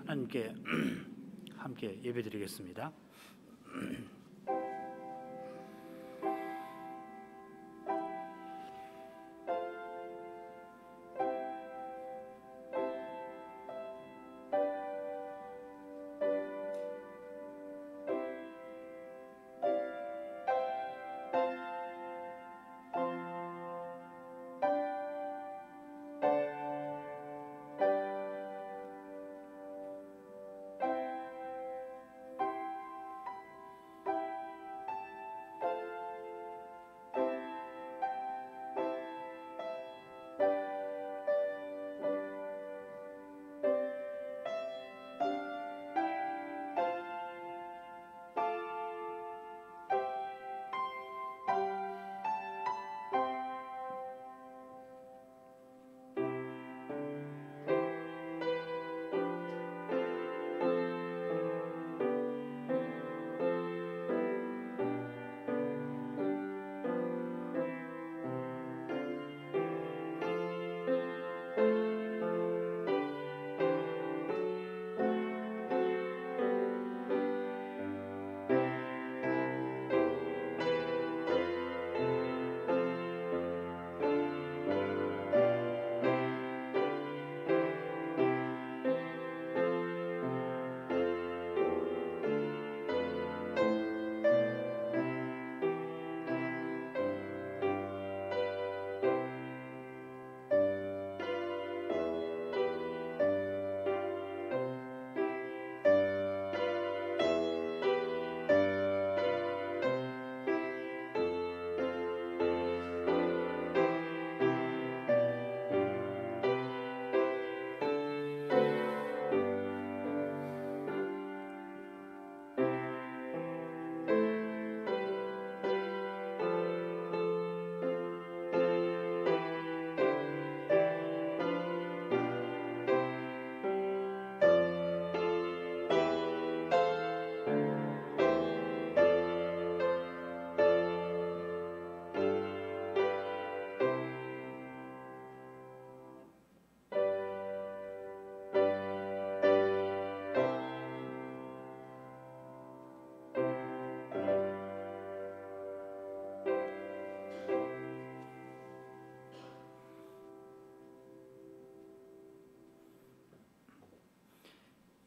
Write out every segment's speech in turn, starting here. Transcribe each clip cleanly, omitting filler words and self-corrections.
하나님께 함께 예배드리겠습니다.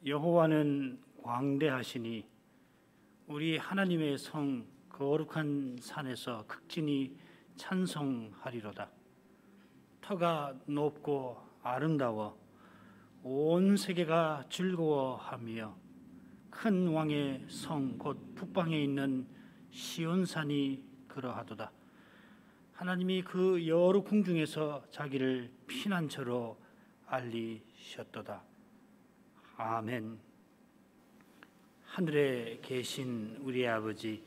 여호와는 광대하시니 우리 하나님의 성 거룩한 산에서 극진히 찬송하리로다. 터가 높고 아름다워 온 세계가 즐거워하며 큰 왕의 성 곧 북방에 있는 시온산이 그러하도다. 하나님이 그 여러 궁중에서 자기를 피난처로 알리셨도다. 아멘. 하늘에 계신 우리 아버지,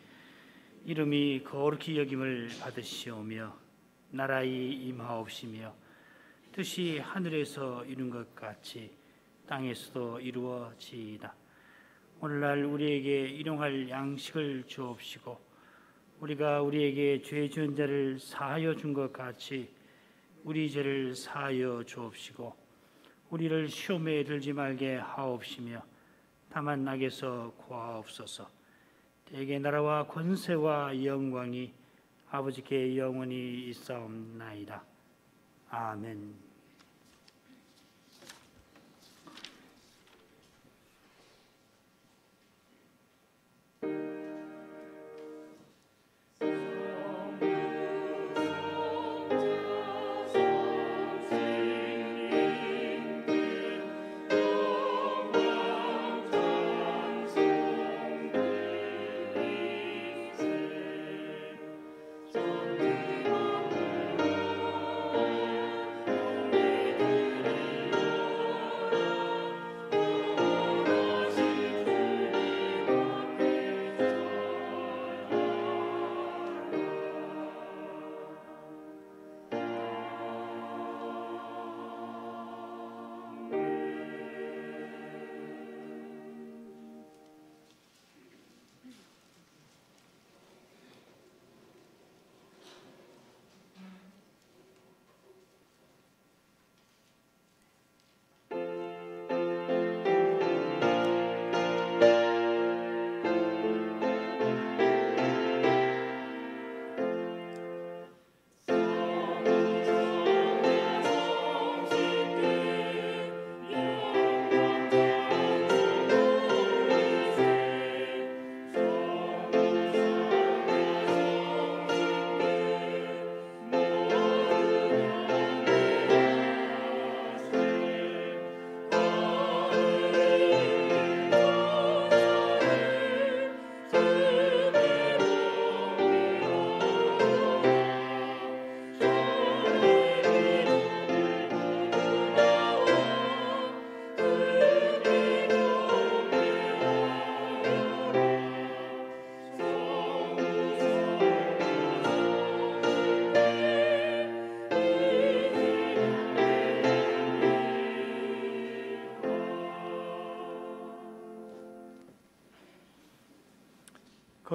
이름이 거룩히 여김을 받으시오며 나라의 임하옵시며 뜻이 하늘에서 이룬 것 같이 땅에서도 이루어지이다. 오늘날 우리에게 일용할 양식을 주옵시고 우리가 우리에게 죄 지은 자를 사하여 준 것 같이 우리 죄를 사하여 주옵시고 우리를 시험에 들지 말게 하옵시며 다만 악에서 구하옵소서. 대개 나라와 권세와 영광이 아버지께 영원히 있사옵나이다. 아멘.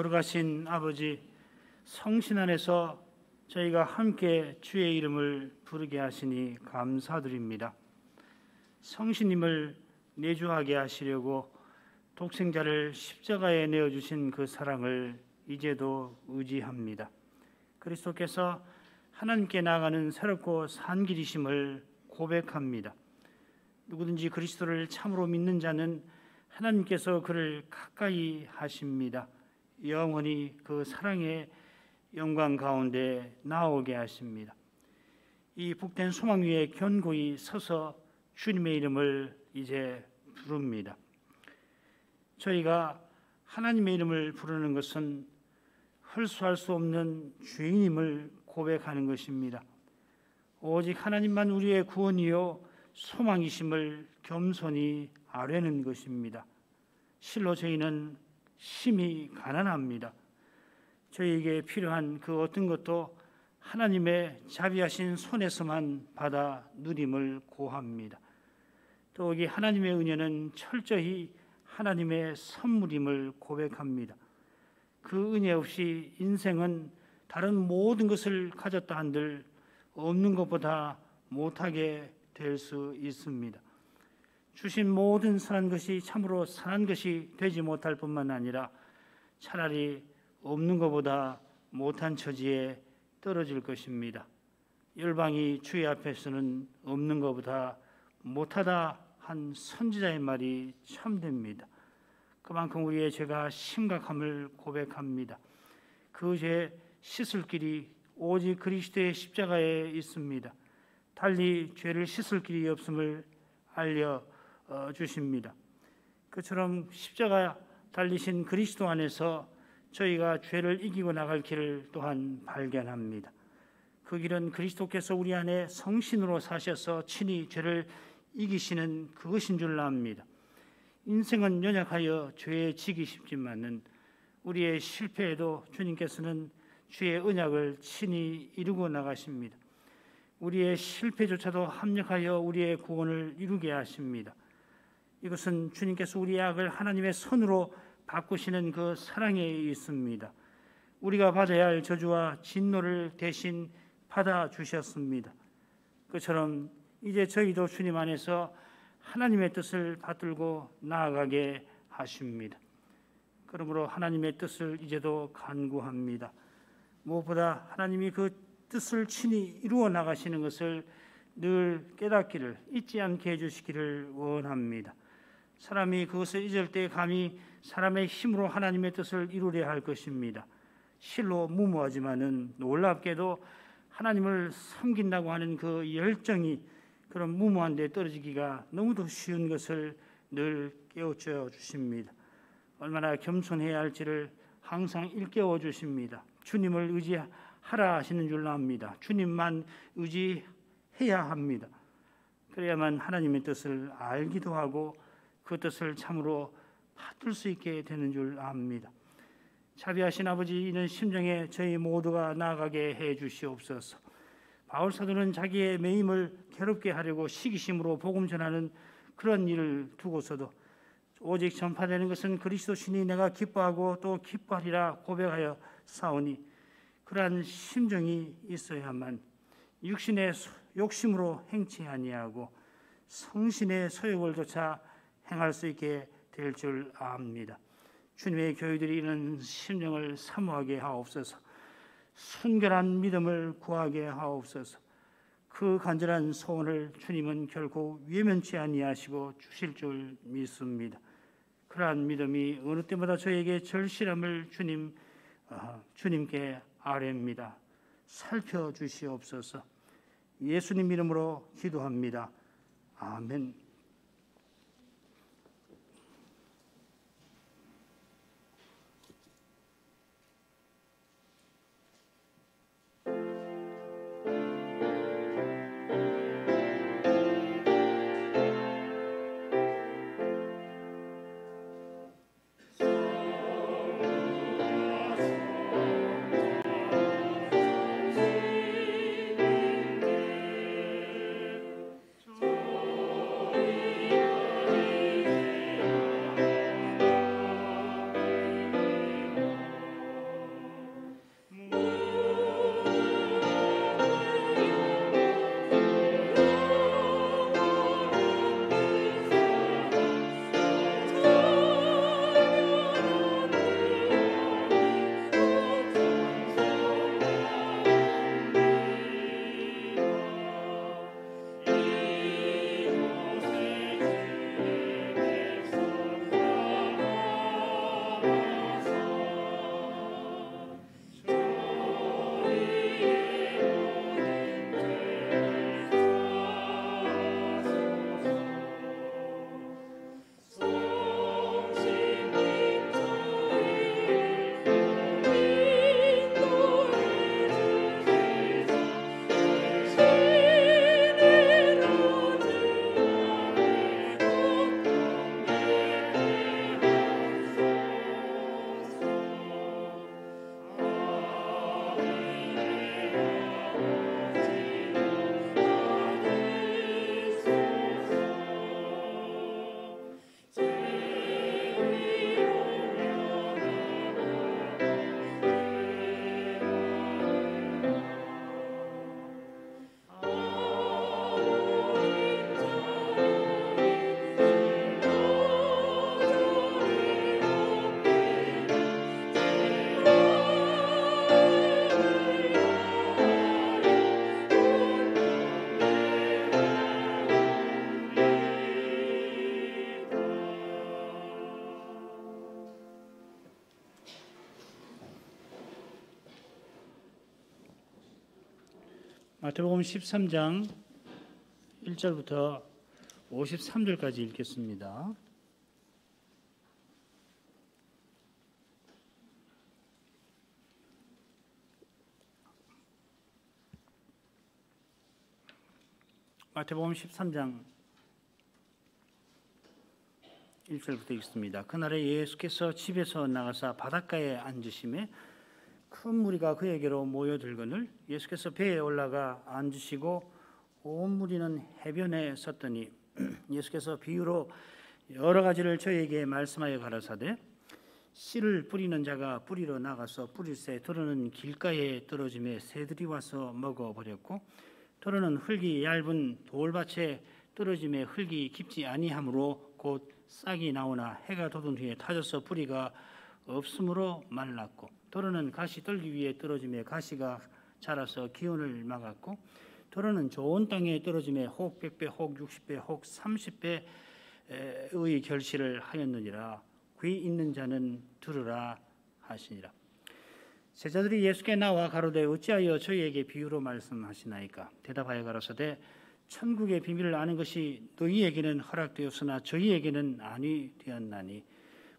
거룩하신 아버지, 성신 안에서 저희가 함께 주의 이름을 부르게 하시니 감사드립니다. 성신님을 내주하게 하시려고 독생자를 십자가에 내어주신 그 사랑을 이제도 의지합니다. 그리스도께서 하나님께 나아가는 새롭고 산 길이심을 고백합니다. 누구든지 그리스도를 참으로 믿는 자는 하나님께서 그를 가까이 하십니다. 영원히 그 사랑의 영광 가운데 나오게 하십니다. 이 복된 소망 위에 견고히 서서 주님의 이름을 이제 부릅니다. 저희가 하나님의 이름을 부르는 것은 헐수할 수 없는 죄인임을 고백하는 것입니다. 오직 하나님만 우리의 구원이요 소망이심을 겸손히 아뢰는 것입니다. 실로 저희는 심히 가난합니다. 저희에게 필요한 그 어떤 것도 하나님의 자비하신 손에서만 받아 누림을 고합니다. 더욱이 하나님의 은혜는 철저히 하나님의 선물임을 고백합니다. 그 은혜 없이 인생은 다른 모든 것을 가졌다 한들 없는 것보다 못하게 될 수 있습니다. 주신 모든 선한 것이 참으로 선한 것이 되지 못할 뿐만 아니라 차라리 없는 것보다 못한 처지에 떨어질 것입니다. 열방이 주의 앞에서는 없는 것보다 못하다 한 선지자의 말이 참됩니다. 그만큼 우리의 죄가 심각함을 고백합니다. 그 죄 씻을 길이 오직 그리스도의 십자가에 있습니다. 달리 죄를 씻을 길이 없음을 알려주십니다. 그처럼 십자가 달리신 그리스도 안에서 저희가 죄를 이기고 나갈 길을 또한 발견합니다. 그 길은 그리스도께서 우리 안에 성신으로 사셔서 친히 죄를 이기시는 그것인 줄 압니다. 인생은 연약하여 죄에 지기 쉽지만은 우리의 실패에도 주님께서는 주의 언약을 친히 이루고 나가십니다. 우리의 실패조차도 합력하여 우리의 구원을 이루게 하십니다. 이것은 주님께서 우리의 악을 하나님의 선으로 바꾸시는 그 사랑에 있습니다. 우리가 받아야 할 저주와 진노를 대신 받아주셨습니다. 그처럼 이제 저희도 주님 안에서 하나님의 뜻을 받들고 나아가게 하십니다. 그러므로 하나님의 뜻을 이제도 간구합니다. 무엇보다 하나님이 그 뜻을 친히 이루어 나가시는 것을 늘 깨닫기를 잊지 않게 해주시기를 원합니다. 사람이 그것을 잊을 때 감히 사람의 힘으로 하나님의 뜻을 이루려 할 것입니다. 실로 무모하지만은 놀랍게도 하나님을 섬긴다고 하는 그 열정이 그런 무모한 데 떨어지기가 너무도 쉬운 것을 늘 깨우쳐 주십니다. 얼마나 겸손해야 할지를 항상 일깨워 주십니다. 주님을 의지하라 하시는 줄 압니다. 주님만 의지해야 합니다. 그래야만 하나님의 뜻을 알기도 하고 그 뜻을 참으로 받들 수 있게 되는 줄 압니다. 자비하신 아버지, 이런 심정에 저희 모두가 나아가게 해 주시옵소서. 바울 사도는 자기의 매임을 괴롭게 하려고 시기심으로 복음 전하는 그런 일을 두고서도 오직 전파되는 것은 그리스도 신이 내가 기뻐하고 또 기뻐하리라 고백하여 싸우니 그러한 심정이 있어야만 육신의 욕심으로 행치 아니하고 성신의 소욕을 조차 행할 수 있게 될 줄 압니다. 주님의 교회들이 이런 심정을 사모하게 하옵소서. 순결한 믿음을 구하게 하옵소서. 그 간절한 소원을 주님은 결코 외면치 아니하시고 주실 줄 믿습니다. 그러한 믿음이 어느 때보다 저에게 절실함을 주님께 아뢰입니다. 살펴주시옵소서. 예수님 이름으로 기도합니다. 아멘. 마태복음 13장 1절부터 53절까지 읽겠습니다. 마태복음 13장 1절부터 읽습니다. 그날에 예수께서 집에서 나가사 바닷가에 앉으심에 큰 무리가 그에게로 모여들거늘 예수께서 배에 올라가 앉으시고 온 무리는 해변에 섰더니 예수께서 비유로 여러 가지를 저에게 말씀하여 가라사대 씨를 뿌리는 자가 뿌리러 나가서 뿌릴새 들어는 길가에 떨어짐에 새들이 와서 먹어버렸고 들어는 흙이 얇은 돌밭에 떨어짐에 흙이 깊지 아니하므로 곧 싹이 나오나 해가 돋은 후에 타져서 뿌리가 없으므로 말랐고 도로는 가시 떨기 위해 떨어짐에 가시가 자라서 기온을 막았고 도로는 좋은 땅에 떨어짐에 혹 100배 혹 60배 혹 30배의 결실을 하였느니라. 귀 있는 자는 들으라 하시니라. 제자들이 예수께 나와 가로되 어찌하여 저희에게 비유로 말씀하시나이까. 대답하여 가라사대 천국의 비밀을 아는 것이 너희에게는 허락되었으나 저희에게는 아니 되었나니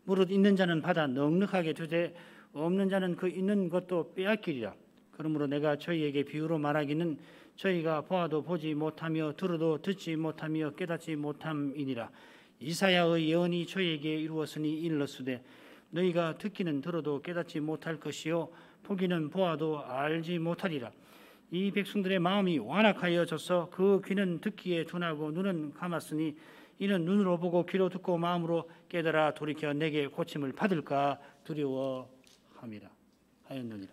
무릇 있는 자는 받아 넉넉하게 주되 없는 자는 그 있는 것도 빼앗기리라. 그러므로 내가 저희에게 비유로 말하기는 저희가 보아도 보지 못하며 들어도 듣지 못하며 깨닫지 못함이니라. 이사야의 예언이 저희에게 이루었으니 일렀으되 너희가 듣기는 들어도 깨닫지 못할 것이요 보기는 보아도 알지 못하리라. 이 백성들의 마음이 완악하여져서 그 귀는 듣기에 둔하고 눈은 감았으니 이는 눈으로 보고 귀로 듣고 마음으로 깨달아 돌이켜 내게 고침을 받을까 두려워함이라 하였느니라.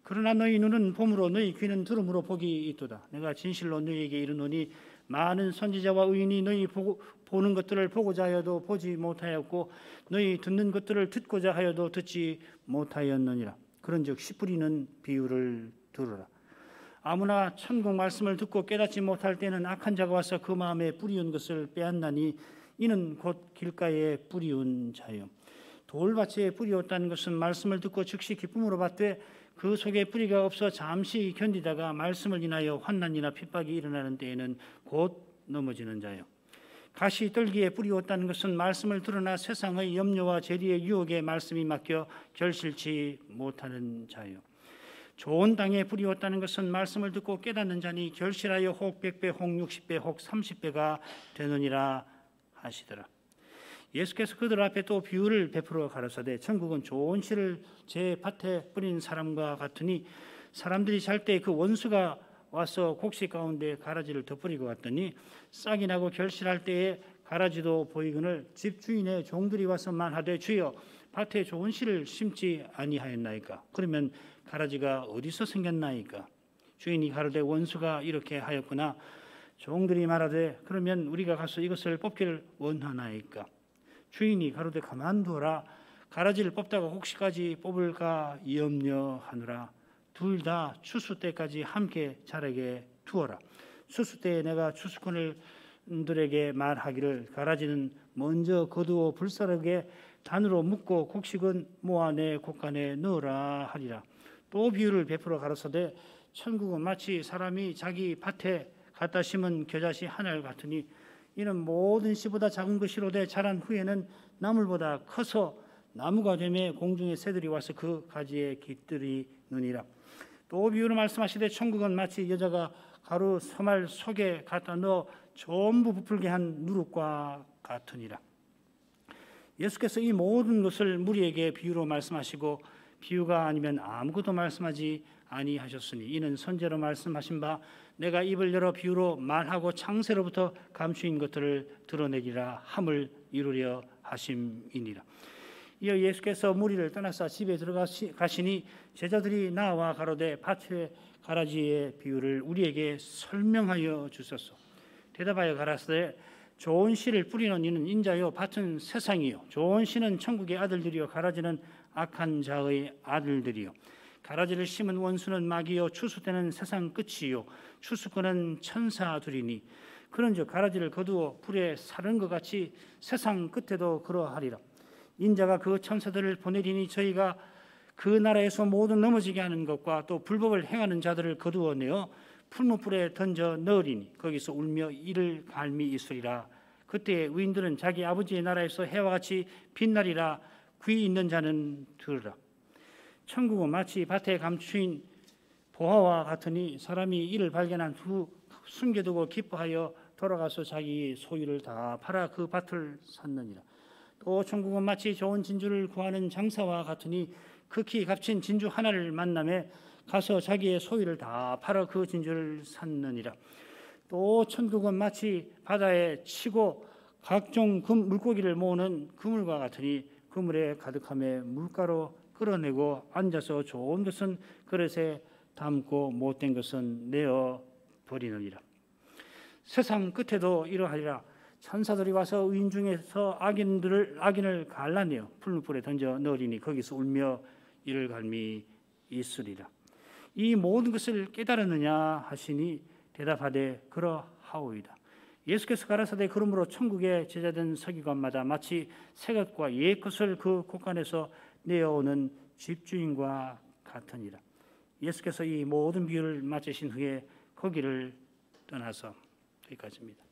그러나 너희 눈은 봄으로 너희 귀는 들음으로 복이 있도다. 내가 진실로 너희에게 이르노니 많은 선지자와 의인이 너희 보는 것들을 보고자 하여도 보지 못하였고 너희 듣는 것들을 듣고자 하여도 듣지 못하였느니라. 그런즉 씨 뿌리는 비유를 들으라. 아무나 천국 말씀을 듣고 깨닫지 못할 때는 악한 자가 와서 그 마음에 뿌리운 것을 빼앗나니 이는 곧 길가에 뿌리운 자요. 돌밭에 뿌리었다는 것은 말씀을 듣고 즉시 기쁨으로 받되 그 속에 뿌리가 없어 잠시 견디다가 말씀을 인하여 환난이나 핍박이 일어나는 때에는 곧 넘어지는 자요. 가시 떨기에 뿌리었다는 것은 말씀을 들으나 세상의 염려와 재리의 유혹에 말씀이 맡겨 결실치 못하는 자요. 좋은 땅에 뿌리었다는 것은 말씀을 듣고 깨닫는 자니 결실하여 혹 100배 혹 60배 혹 30배가 되느니라 하시더라. 예수께서 그들 앞에 또 비유를 베풀어 가라사대 천국은 좋은 씨를 제 밭에 뿌린 사람과 같으니 사람들이 잘 때 그 원수가 와서 곡식 가운데 가라지를 덧뿌리고 갔더니 싹이 나고 결실할 때에 가라지도 보이거늘 집 주인의 종들이 와서 말하되 주여 밭에 좋은 씨를 심지 아니하였나이까. 그러면 가라지가 어디서 생겼나이까. 주인이 가로되 원수가 이렇게 하였구나. 종들이 말하되 그러면 우리가 가서 이것을 뽑기를 원하나이까. 주인이 가로되 가만두어라. 가라지를 뽑다가 혹시까지 뽑을까 염려하느라. 둘 다 추수 때까지 함께 자라게 두어라. 추수 때에 내가 추수꾼들에게 말하기를 가라지는 먼저 거두어 불사르게 단으로 묶고 곡식은 모아 내 곡간에 넣으라 하리라. 또 비유를 베풀어 가라사대 천국은 마치 사람이 자기 밭에 갖다 심은 겨자씨 하나를 같으니 이는 모든 씨보다 작은 것이로되 자란 후에는 나물보다 커서 나무가 되매 공중의 새들이 와서 그 가지에 깃들이느니라. 또 비유로 말씀하시되 천국은 마치 여자가 가루 서말 속에 갖다 넣어 전부 부풀게 한 누룩과 같으니라. 예수께서 이 모든 것을 무리에게 비유로 말씀하시고 비유가 아니면 아무것도 말씀하지 아니하셨으니 이는 선제로 말씀하신 바 내가 입을 열어 비유로 말하고 창세로부터 감추인 것들을 드러내기라 함을 이루려 하심이니라. 이어 예수께서 무리를 떠나서 집에 들어가시니 제자들이 나와 가로되 밭의 가라지의 비유를 우리에게 설명하여 주소서. 대답하여 가라사대 좋은 씨를 뿌리는 이는 인자요 밭은 세상이요 좋은 씨는 천국의 아들들이요 가라지는 악한 자의 아들들이요. 가라지를 심은 원수는 마귀요 추수 때는 세상 끝이요 추수꾼은 천사들이니 그런즉 가라지를 거두어 불에 사른 것 같이 세상 끝에도 그러하리라. 인자가 그 천사들을 보내리니 저희가 그 나라에서 모든 넘어지게 하는 것과 또 불법을 행하는 자들을 거두어내어 풀무불에 던져 넣으리니 거기서 울며 이를 갈미 있으리라. 그때 의인들은 자기 아버지의 나라에서 해와 같이 빛나리라. 귀 있는 자는 들으라. 천국은 마치 밭에 감추인 보화와 같으니 사람이 이를 발견한 후 숨겨두고 기뻐하여 돌아가서 자기 소유를 다 팔아 그 밭을 샀느니라. 또 천국은 마치 좋은 진주를 구하는 장사와 같으니 극히 값진 진주 하나를 만남에 가서 자기의 소유를 다 팔아 그 진주를 샀느니라. 또 천국은 마치 바다에 치고 각종 물고기를 모으는 그물과 같으니 그물에 가득함에 물가로 끌어내고 앉아서 좋은 것은 그릇에 담고 못된 것은 내어 버리느니라. 세상 끝에도 이러하리라. 천사들이 와서 의인 중에서 악인을 갈라내어 풀무불에 던져 넣으리니 거기서 울며 이를 갈미 있으리라. 이 모든 것을 깨달았느냐 하시니 대답하되 그러하오이다. 예수께서 가라사대 그러므로 천국의 제자된 서기관마다 마치 새 것과 옛 것을 그 곳간에서 내어오는 집주인과 같으니라. 예수께서 이 모든 비유를 마치신 후에 거기를 떠나서 여기까지입니다.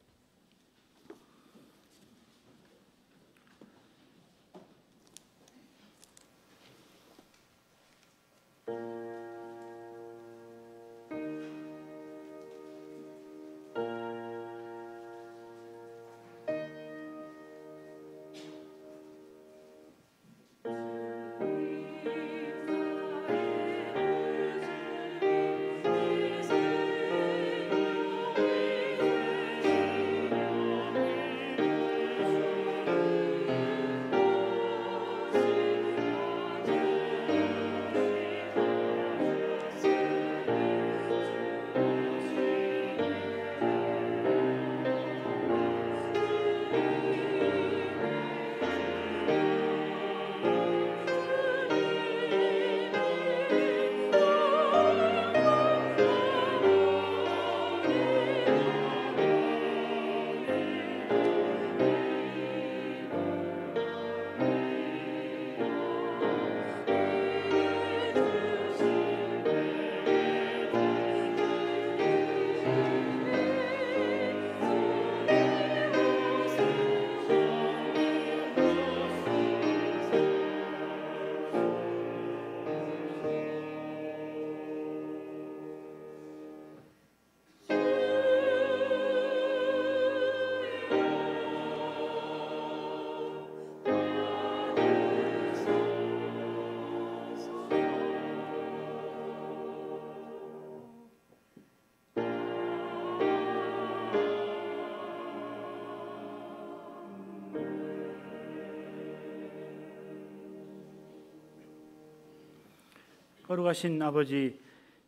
거룩하신 아버지,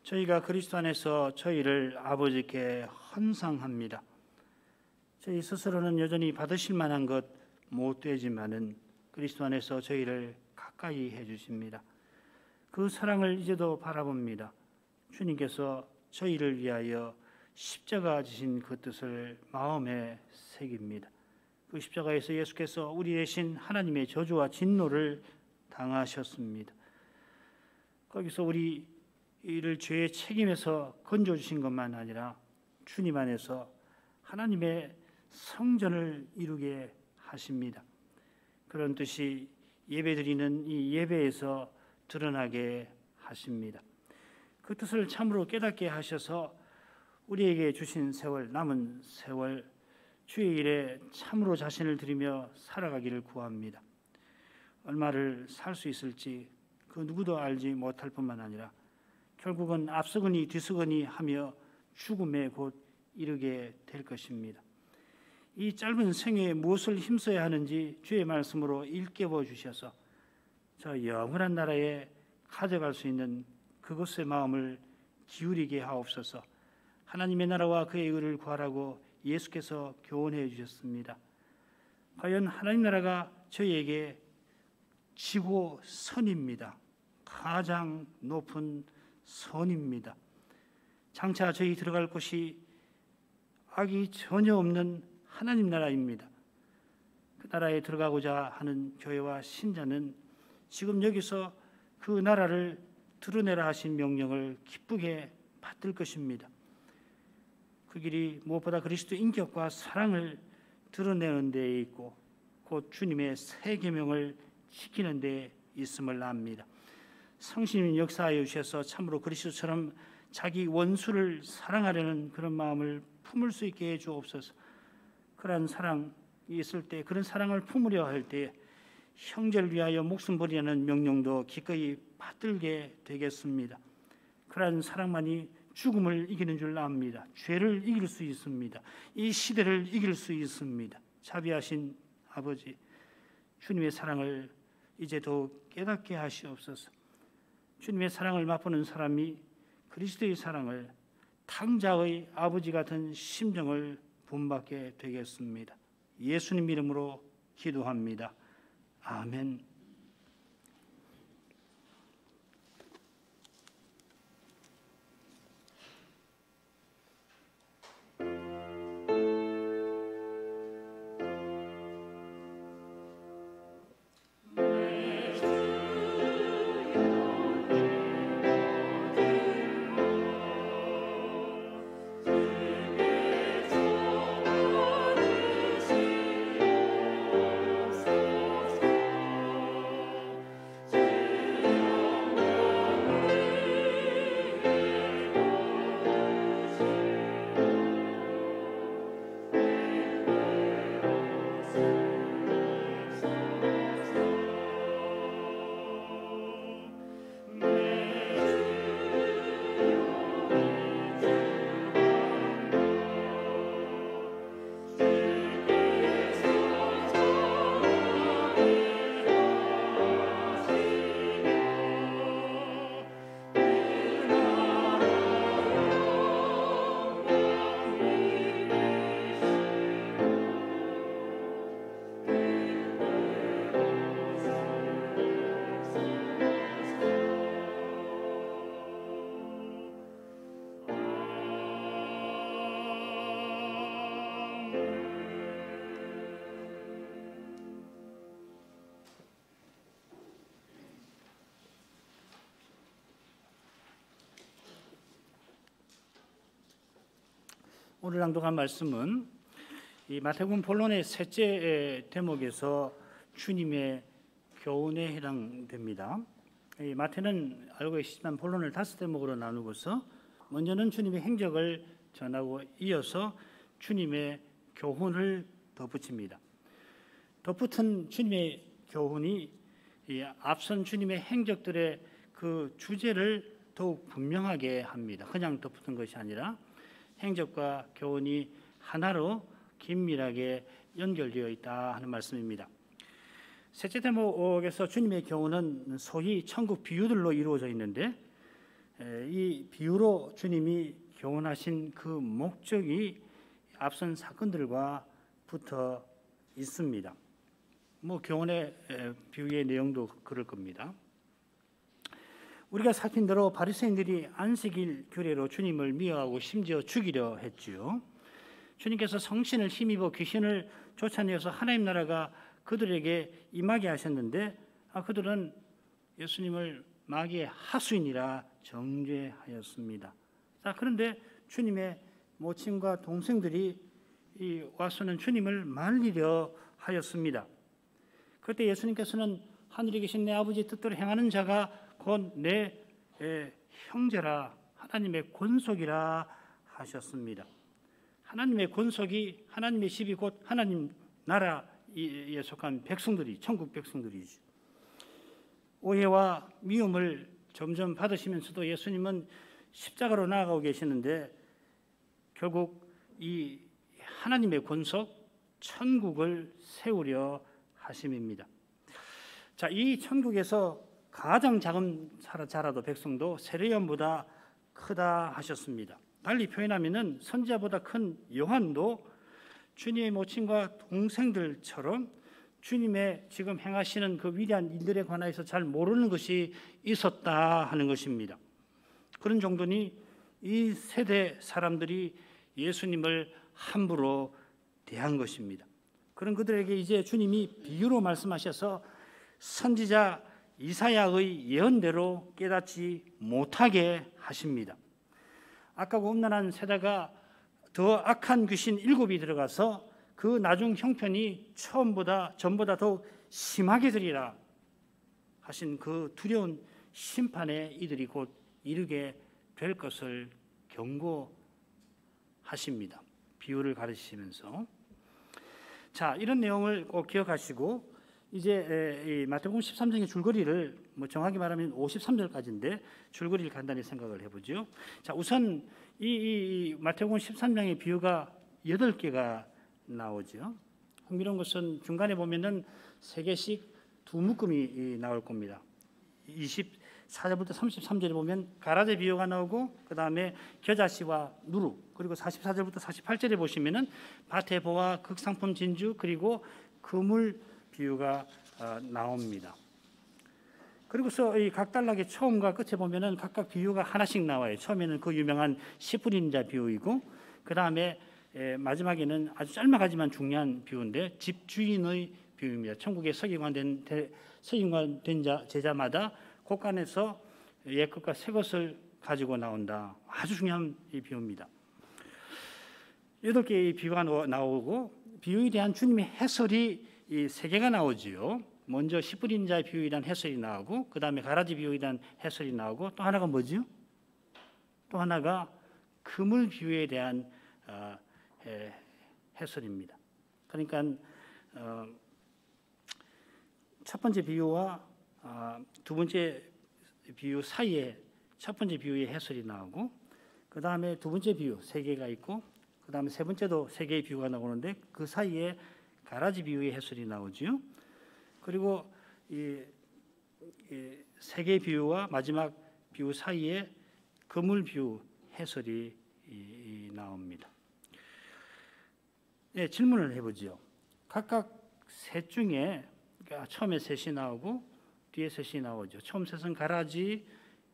저희가 그리스도 안에서 저희를 아버지께 헌상합니다. 저희 스스로는 여전히 받으실 만한 것 못 되지만은 그리스도 안에서 저희를 가까이 해주십니다. 그 사랑을 이제도 바라봅니다. 주님께서 저희를 위하여 십자가 지신 그 뜻을 마음에 새깁니다. 그 십자가에서 예수께서 우리 대신 하나님의 저주와 진노를 당하셨습니다. 거기서 우리를 죄의 책임에서 건져주신 것만 아니라 주님 안에서 하나님의 성전을 이루게 하십니다. 그런 뜻이 예배드리는 이 예배에서 드러나게 하십니다. 그 뜻을 참으로 깨닫게 하셔서 우리에게 주신 세월, 남은 세월 주의 일에 참으로 자신을 드리며 살아가기를 구합니다. 얼마를 살 수 있을지 그 누구도 알지 못할 뿐만 아니라 결국은 앞서거니 뒤서거니 하며 죽음에 곧 이르게 될 것입니다. 이 짧은 생애에 무엇을 힘써야 하는지 주의 말씀으로 일깨워 주셔서 저 영원한 나라에 가져갈 수 있는 그것의 마음을 기울이게 하옵소서. 하나님의 나라와 그의 의를 구하라고 예수께서 교훈해 주셨습니다. 과연 하나님 나라가 저희에게 지고 선입니다. 가장 높은 선입니다. 장차 저희 들어갈 곳이 악이 전혀 없는 하나님 나라입니다. 그 나라에 들어가고자 하는 교회와 신자는 지금 여기서 그 나라를 드러내라 하신 명령을 기쁘게 받들 것입니다. 그 길이 무엇보다 그리스도 인격과 사랑을 드러내는 데에 있고 곧 주님의 새 계명을 지키는 데에 있음을 압니다. 성신님 역사하여 주셔서 참으로 그리스도처럼 자기 원수를 사랑하려는 그런 마음을 품을 수 있게 해 주옵소서. 그러한 사랑이 있을 때, 그런 사랑을 품으려 할 때 형제를 위하여 목숨 버리라는 명령도 기꺼이 받들게 되겠습니다. 그러한 사랑만이 죽음을 이기는 줄 압니다. 죄를 이길 수 있습니다. 이 시대를 이길 수 있습니다. 자비하신 아버지, 주님의 사랑을 이제 더욱 깨닫게 하시옵소서. 주님의 사랑을 맛보는 사람이 그리스도의 사랑을, 탕자의 아버지 같은 심정을 본받게 되겠습니다. 예수님 이름으로 기도합니다. 아멘. 오늘 낭독한 말씀은 이 마태복음 본론의 셋째 대목에서 주님의 교훈에 해당됩니다. 이 마태는 알고 계시지만 본론을 5대목으로 나누고서 먼저는 주님의 행적을 전하고 이어서 주님의 교훈을 덧붙입니다. 덧붙은 주님의 교훈이 이 앞선 주님의 행적들의 그 주제를 더욱 분명하게 합니다. 그냥 덧붙은 것이 아니라 행적과 교훈이 하나로 긴밀하게 연결되어 있다 하는 말씀입니다. 셋째 대목에서 주님의 교훈은 소위 천국 비유들로 이루어져 있는데 이 비유로 주님이 교훈하신 그 목적이 앞선 사건들과 붙어 있습니다. 교훈의 비유의 내용도 그럴 겁니다. 우리가 살핀 대로 바리새인들이 안식일 규례로 주님을 미워하고 심지어 죽이려 했지요. 주님께서 성신을 힘입어 귀신을 쫓아내어서 하나님 나라가 그들에게 임하게 하셨는데 그들은 예수님을 마귀의 하수인이라 정죄하였습니다. 그런데 주님의 모친과 동생들이 와서는 주님을 말리려 하였습니다. 그때 예수님께서는 하늘에 계신 내 아버지 뜻대로 행하는 자가 곧 내 형제라, 하나님의 권속이라 하셨습니다. 하나님의 권속이 하나님의 집이 곧 하나님 나라에 속한 백성들이, 천국 백성들이죠. 오해와 미움을 점점 받으시면서도 예수님은 십자가로 나아가고 계시는데 결국 이 하나님의 권속, 천국을 세우려 하심입니다. 자, 이 천국에서 가장 작은 자라도 백성도 세례요한보다 크다 하셨습니다. 달리 표현하면은 선지자보다 큰 요한도 주님의 모친과 동생들처럼 주님의 지금 행하시는 그 위대한 일들에 관해서 잘 모르는 것이 있었다 하는 것입니다. 그런 정도니 이 세대 사람들이 예수님을 함부로 대한 것입니다. 그런 그들에게 이제 주님이 비유로 말씀하셔서 선지자 이사야의 예언대로 깨닫지 못하게 하십니다. 악하고 음란한 세대가 더 악한 귀신 7이 들어가서 그 나중 형편이 전보다 더욱 심하게 되리라 하신 그 두려운 심판에 이들이 곧 이르게 될 것을 경고하십니다. 비유를 가르치시면서. 자, 이런 내용을 꼭 기억하시고 이제 마태복음 13장의 줄거리를 정확히 말하면 53절까지인데 줄거리를 간단히 생각을 해보죠. 자, 우선 이 마태복음 13장의 비유가 8개가 나오죠. 흥미로운 것은 중간에 보면은 3개씩 두 묶음이 나올 겁니다. 24절부터 33절에 보면 가라지 비유가 나오고 그 다음에 겨자씨와 누룩, 그리고 44절부터 48절에 보시면은 밭의 보와 극상품 진주 그리고 그물 비유가 나옵니다. 그리고서 이 각 단락의 처음과 끝에 보면은 각각 비유가 하나씩 나와요. 처음에는 그 유명한 씨 뿌리는 자 비유이고 그 다음에 마지막에는 아주 짤막하지만 중요한 비유인데 집주인의 비유입니다. 천국에 서기관 된 제자마다 곳간에서 옛것과 새것을 가지고 나온다. 아주 중요한 이 비유입니다. 8개의 비유가 나오고 비유에 대한 주님의 해설이 이 3개가 나오지요. 먼저 씨 뿌리는 자의 비유에 대한 해설이 나오고 그 다음에 가라지 비유에 대한 해설이 나오고 또 하나가 뭐지요? 또 하나가 그물 비유에 대한 해설입니다. 그러니까 첫 번째 비유와 두 번째 비유 사이에 첫 번째 비유의 해설이 나오고 그 다음에 두 번째 비유 3개가 있고 그 다음에 세 번째도 3개의 비유가 나오는데 그 사이에 가라지 비유의 해설이 나오지요. 그리고 이 3개의 비유와 마지막 비유 사이에 그물 비유 해설이 나옵니다. 네, 질문을 해보죠. 각각 셋 중에 그러니까 처음에 셋이 나오고 뒤에 셋이 나오죠. 처음 셋은 가라지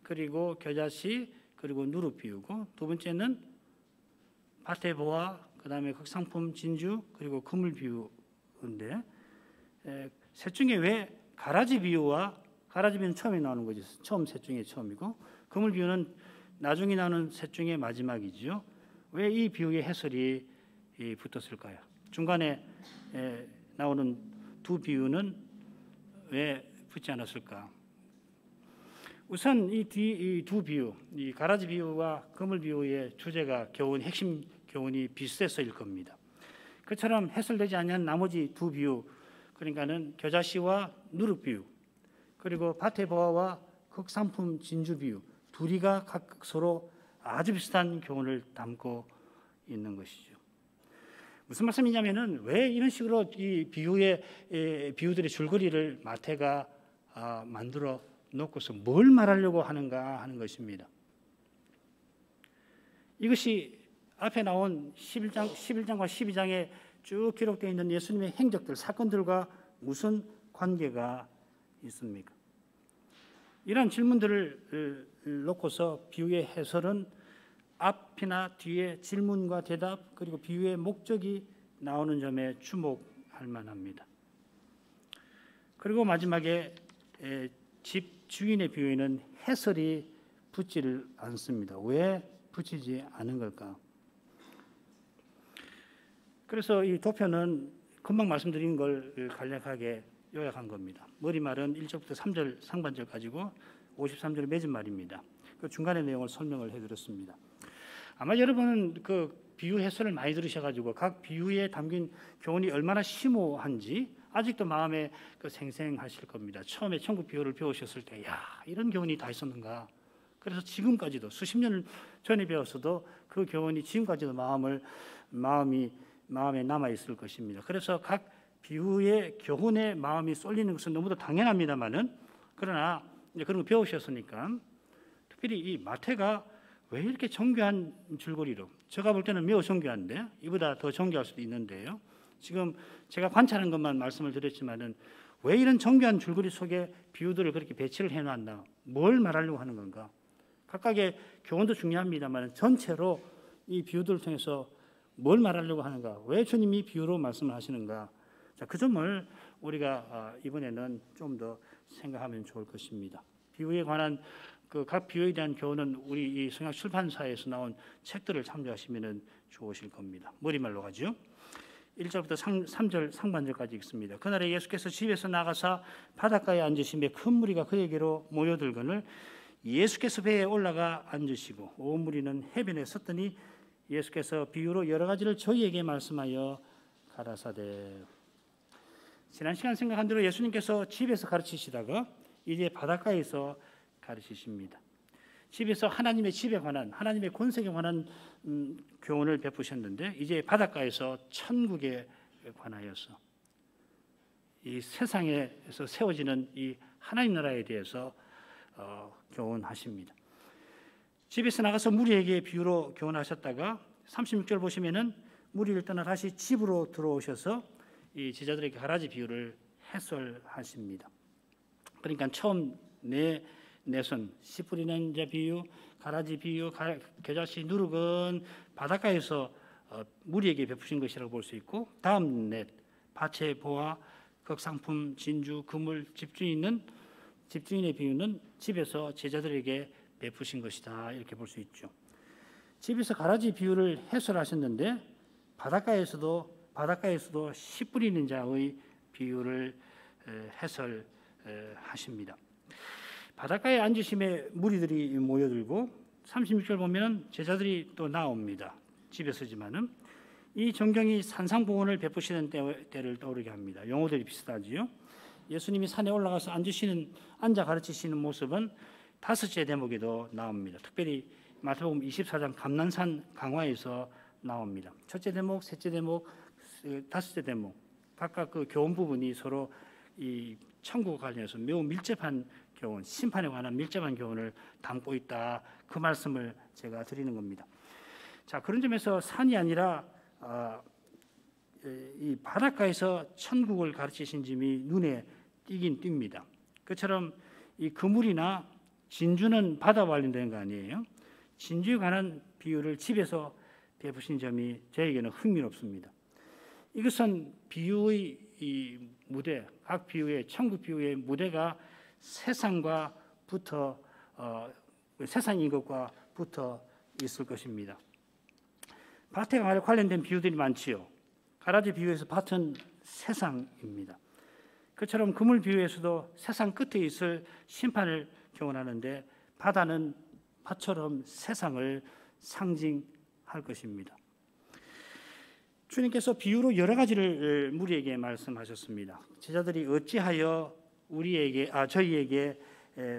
그리고 겨자씨 그리고 누룩 비유고 두 번째는 밭의 보와 그 다음에 극상품 진주 그리고 그물 비유인데 셋 중에 왜 가라지 비유와 가라지 비유는 처음에 나오는 거죠. 처음 셋 중에 처음이고 그물 비유는 나중에 나오는 셋 중에 마지막이죠. 왜 이 비유의 해설이 붙었을까요? 중간에 나오는 두 비유는 왜 붙지 않았을까? 우선 이 두 비유, 이 가라지 비유와 그물 비유의 주제가 핵심 교훈이 비슷해서일 겁니다. 그처럼 해설되지 않은 나머지 두 비유, 그러니까는 겨자씨와 누룩 비유, 그리고 밭의 보화와 극상품 진주 비유, 둘이가 각각 서로 아주 비슷한 교훈을 담고 있는 것이죠. 무슨 말씀이냐면은 왜 이런 식으로 이 비유들의 줄거리를 마태가 만들어 놓고서 뭘 말하려고 하는가 하는 것입니다. 이것이 앞에 나온 11장과 12장에 쭉 기록되어 있는 예수님의 행적들, 사건들과 무슨 관계가 있습니까? 이러한 질문들을 놓고서 비유의 해설은 앞이나 뒤에 질문과 대답 그리고 비유의 목적이 나오는 점에 주목할 만합니다. 그리고 마지막에 집 주인의 비유에는 해설이 붙지를 않습니다. 왜 붙이지 않은 걸까? 그래서 이 도표는 금방 말씀드린 걸 간략하게 요약한 겁니다. 머리말은 1절부터 3절 상반절까지고 53절의 맺은 말입니다. 그 중간의 내용을 설명을 해드렸습니다. 아마 여러분은 그 비유 해설을 많이 들으셔가지고 각 비유에 담긴 교훈이 얼마나 심오한지 아직도 마음에 생생하실 겁니다. 처음에 천국 비유를 배우셨을 때, 야, 이런 교훈이 다 있었는가? 그래서 지금까지도 수십 년 전에 배웠어도 그 교훈이 지금까지도 마음에 남아 있을 것입니다. 그래서 각 비유의 교훈에 마음이 쏠리는 것은 너무도 당연합니다만은 그러나 이제 그런 거 배우셨으니까 특별히 이 마태가 왜 이렇게 정교한 줄거리로 제가 볼 때는 매우 정교한데 이보다 더 정교할 수도 있는데요. 지금 제가 관찰한 것만 말씀을 드렸지만은 왜 이런 정교한 줄거리 속에 비유들을 그렇게 배치를 해놨나? 뭘 말하려고 하는 건가? 각각의 교훈도 중요합니다만 전체로 이 비유들을 통해서 뭘 말하려고 하는가? 왜 주님이 비유로 말씀을 하시는가? 자, 그 점을 우리가 이번에는 좀 더 생각하면 좋을 것입니다. 비유에 관한 그 각 비유에 대한 교훈은 우리 이 성약 출판사에서 나온 책들을 참조하시면 좋으실 겁니다. 머리말로 가죠. 1절부터 3절 상반절까지 읽습니다. 그날에 예수께서 집에서 나가사 바닷가에 앉으시며 큰 무리가 그에게로 모여들거늘 예수께서 배에 올라가 앉으시고 온 무리는 해변에 섰더니 예수께서 비유로 여러 가지를 저희에게 말씀하여 가라사대. 지난 시간 생각한 대로 예수님께서 집에서 가르치시다가 이제 바닷가에서 가르치십니다. 집에서 하나님의 집에 관한, 하나님의 권세에 관한 교훈을 베푸셨는데 이제 바닷가에서 천국에 관하여서 이 세상에서 세워지는 이 하나님 나라에 대해서 교훈하십니다. 집에서 나가서 무리에게 비유로 교훈하셨다가 36절 보시면은 무리를 떠나 다시 집으로 들어오셔서 이 제자들에게 가라지 비유를 해설하십니다. 그러니까 처음 내선 씨 뿌리는 자 비유, 가라지 비유, 겨자씨 누룩은 바닷가에서 무리에게 베푸신 것이라고 볼 수 있고, 다음 넷 밭의 보화, 극상품, 진주, 그물, 집주인의 비유는 집에서 제자들에게 베푸신 것이다 이렇게 볼 수 있죠. 집에서 가라지 비유를 해설하셨는데 바닷가에서도 씨 뿌리는 자의 비유를 해설하십니다. 바닷가에 앉으심에 무리들이 모여들고 36절 보면 제자들이 또 나옵니다. 집에서지만은 이 전경이 산상보훈을 베푸시는 때를 떠오르게 합니다. 용어들이 비슷하지요. 예수님이 산에 올라가서 앉아 가르치시는 모습은 다섯째 대목에도 나옵니다. 특별히 마태복음 24장 감난산 강화에서 나옵니다. 첫째 대목, 셋째 대목, 다섯째 대목 각각 그 교훈 부분이 서로 이 천국과 관련해서 매우 밀접한 교훈, 심판에 관한 밀접한 교훈을 담고 있다. 그 말씀을 제가 드리는 겁니다. 자, 그런 점에서 산이 아니라 이 바닷가에서 천국을 가르치신 점이 눈에 띄긴 띕니다. 그처럼 이 그물이나 진주는 바다와 관련된 거 아니에요? 진주에 관한 비유를 집에서 베푸신 점이 저에게는 흥미롭습니다. 이것은 비유의 이 무대, 각 비유의 천국 비유의 무대가 세상인 것과 붙어 있을 것입니다. 밭에 관련된 비유들이 많지요. 가라지 비유에서 밭은 세상입니다. 그처럼 그물 비유에서도 세상 끝에 있을 심판을 교훈하는데 바다는 밭처럼 세상을 상징할 것입니다. 주님께서 비유로 여러 가지를 무리에게 말씀하셨습니다. 제자들이 어찌하여 저희에게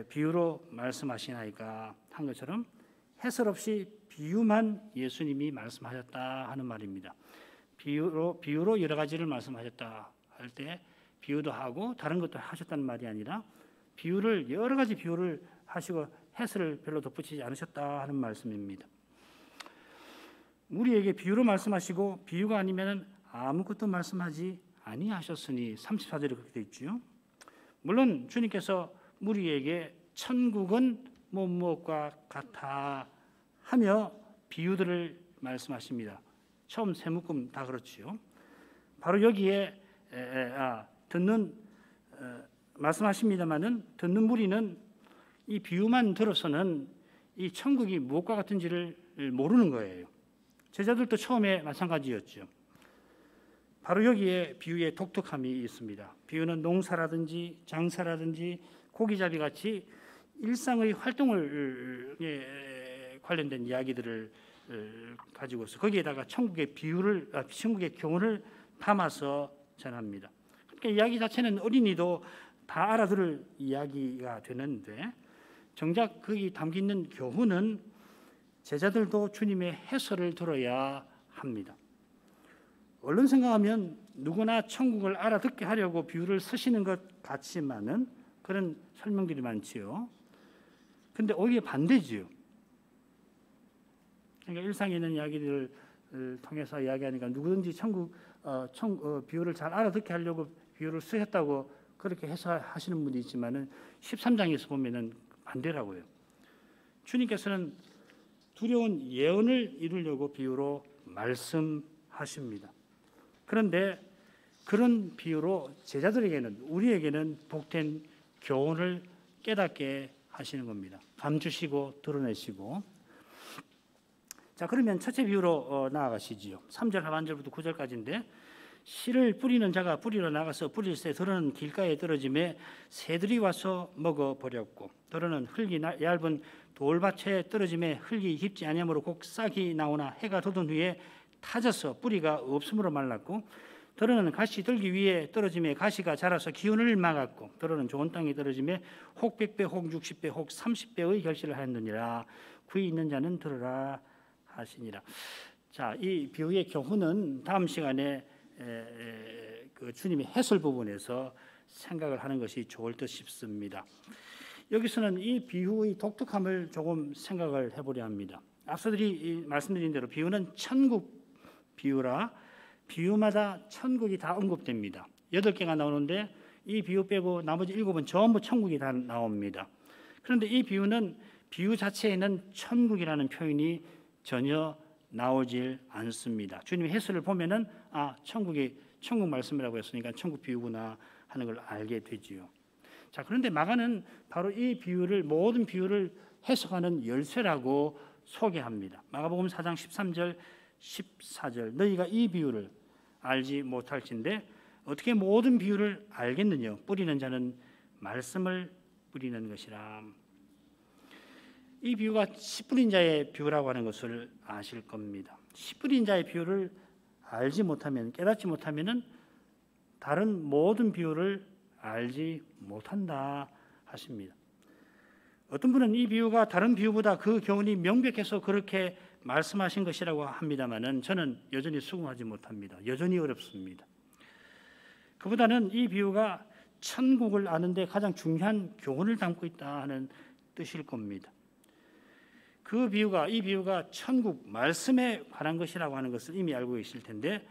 비유로 말씀하시나이까 한 것처럼 해설 없이 비유만 예수님이 말씀하셨다 하는 말입니다. 비유로 여러 가지를 말씀하셨다 할 때 비유도 하고 다른 것도 하셨다는 말이 아니라 여러 가지 비유를 하시고 해설을 별로 덧붙이지 않으셨다 하는 말씀입니다. 우리에게 비유로 말씀하시고 비유가 아니면 아무것도 말씀하지 아니하셨으니 34절에 그렇게 되어 있죠. 물론 주님께서 우리에게 천국은 무엇과 같아 하며 비유들을 말씀하십니다. 처음 세 묶음 다 그렇지요. 바로 여기에 말씀하십니다마는 듣는 무리는 이 비유만 들어서는 이 천국이 무엇과 같은지를 모르는 거예요. 제자들도 처음에 마찬가지였죠. 바로 여기에 비유의 독특함이 있습니다. 비유는 농사라든지 장사라든지 고기잡이 같이 일상의 활동을 관련된 이야기들을 가지고서 거기에다가 천국의 교훈을 담아서 전합니다. 그러니까 이야기 자체는 어린이도 다 알아들을 이야기가 되는데 정작 거기 담겨 있는 교훈은 제자들도 주님의 해설을 들어야 합니다. 얼른 생각하면 누구나 천국을 알아듣게 하려고 비유를 쓰시는 것 같지만은 그런 설명들이 많지요. 근데 오히려 반대지요. 그러니까 일상에 있는 이야기들을 통해서 이야기하니까 누구든지 비유를 잘 알아듣게 하려고 비유를 쓰셨다고 그렇게 해석하시는 분이 있지만은 13장에서 보면은 반대라고요. 주님께서는 두려운 예언을 이루려고 비유로 말씀하십니다. 그런데 그런 비유로 제자들에게는 우리에게는 복된 교훈을 깨닫게 하시는 겁니다. 감추시고 드러내시고. 자, 그러면 첫째 비유로 나아가시지요. 3절 하반절부터 9절까지인데, 씨를 뿌리는 자가 뿌리러 나가서 뿌릴새 들은 길가에 떨어짐에 새들이 와서 먹어버렸고, 들은 흙이 얇은 돌밭에 떨어짐에 흙이 깊지 아니하므로 곡 싹이 나오나 해가 돋은 후에 타져서 뿌리가 없으므로 말랐고, 들은 가시 들기 위에 떨어짐에 가시가 자라서 기운을 막았고, 들은 좋은 땅에 떨어짐에 혹 100배 혹 60배 혹 30배의 결실을 하였느니라. 귀 있는 자는 들으라 하시니라. 자, 이 비유의 교훈은 다음 시간에 그 주님의 해설 부분에서 생각을 하는 것이 좋을 듯 싶습니다. 여기서는 이 비유의 독특함을 조금 생각을 해보려 합니다. 앞서들이 말씀드린 대로 비유는 천국 비유라 비유마다 천국이 다 언급됩니다. 8개가 나오는데 이 비유 빼고 나머지 7은 전부 천국이 다 나옵니다. 그런데 이 비유는 비유 자체에는 천국이라는 표현이 전혀 나오질 않습니다. 주님의 해설을 보면은 천국 말씀이라고 했으니까 천국 비유구나 하는 걸 알게 되지요. 자, 그런데 마가는 바로 이 비유를 모든 비유를 해석하는 열쇠라고 소개합니다. 마가복음 4장 13절 14절 너희가 이 비유를 알지 못할진데 어떻게 모든 비유를 알겠느냐? 뿌리는 자는 말씀을 뿌리는 것이라. 이 비유가 씨 뿌린 자의 비유라고 하는 것을 아실 겁니다. 씨 뿌린 자의 비유를 알지 못하면, 깨닫지 못하면은 다른 모든 비유를 알지 못한다 하십니다. 어떤 분은 이 비유가 다른 비유보다 그 교훈이 명백해서 그렇게 말씀하신 것이라고 합니다만은 저는 여전히 수긍하지 못합니다. 여전히 어렵습니다. 그보다는 이 비유가 천국을 아는데 가장 중요한 교훈을 담고 있다 하는 뜻일 겁니다. 이 비유가 천국 말씀에 관한 것이라고 하는 것을 이미 알고 계실 텐데,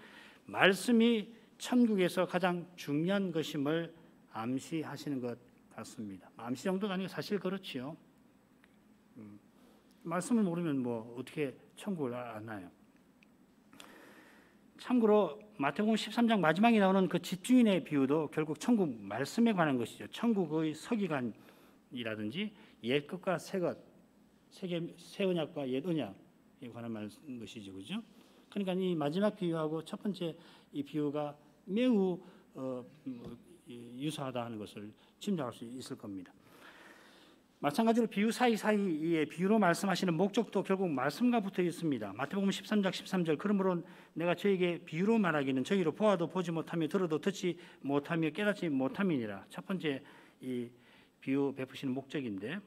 말씀이 천국에서 가장 중요한 것임을 암시하시는 것 같습니다. 암시 정도가 아니고 사실 그렇지요. 말씀을 모르면 뭐 어떻게 천국을 아나요? 참고로 마태복음 13장 마지막에 나오는 그 집주인의 비유도 결국 천국 말씀에 관한 것이죠. 천국의 서기관이라든지 옛 것과 새 것, 새 언약과 옛 언약에 관한 것이죠, 그죠? 그러니까 이 마지막 비유하고 첫 번째 이 비유가 매우 유사하다 하는 것을 짐작할 수 있을 겁니다. 마찬가지로 비유 사이사이에 비유로 말씀하시는 목적도 결국 말씀과 붙어 있습니다. 마태복음 13장 13절 그러므로 내가 저에게 비유로 말하기는 저희로 보아도 보지 못하며 들어도 듣지 못하며 깨닫지 못함이니라. 첫 번째 이 비유 베푸시는 목적인데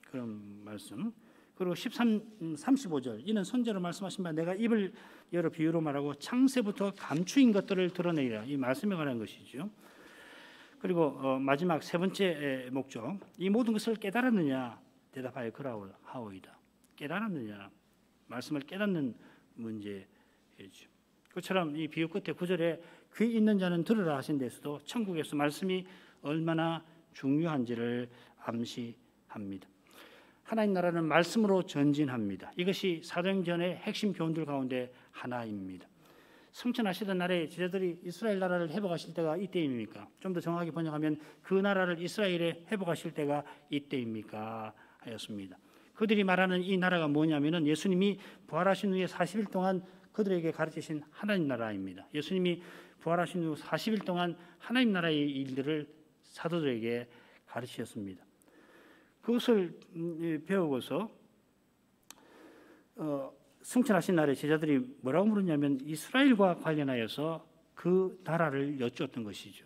그런 말씀. 그리고 35절 이는 선제로 말씀하신 바 내가 입을 열어 비유로 말하고 창세부터 감추인 것들을 드러내리라. 이 말씀에 관한 것이죠. 그리고 마지막 세 번째 목적, 이 모든 것을 깨달았느냐 대답하여 그러하오이다. 깨달았느냐, 말씀을 깨닫는 문제죠. 그처럼 이 비유 끝에 9절에 귀 있는 자는 들으라 하신 데서도 천국에서 말씀이 얼마나 중요한지를 암시합니다. 하나님 나라는 말씀으로 전진합니다. 이것이 사도행전의 핵심 교훈들 가운데 하나입니다. 성천하시던 날에 제자들이 이스라엘 나라를 회복하실 때가 이때입니까? 좀 더 정확하게 번역하면 그 나라를 이스라엘에 회복하실 때가 이때입니까? 하였습니다. 그들이 말하는 이 나라가 뭐냐면은 예수님이 부활하신 후에 40일 동안 그들에게 가르치신 하나님 나라입니다. 예수님이 부활하신 후 40일 동안 하나님 나라의 일들을 사도들에게 가르치셨습니다. 그것을 배우고서 승천하신 날에 제자들이 뭐라고 물었냐면 이스라엘과 관련하여서 그 나라를 여쭈었던 것이죠.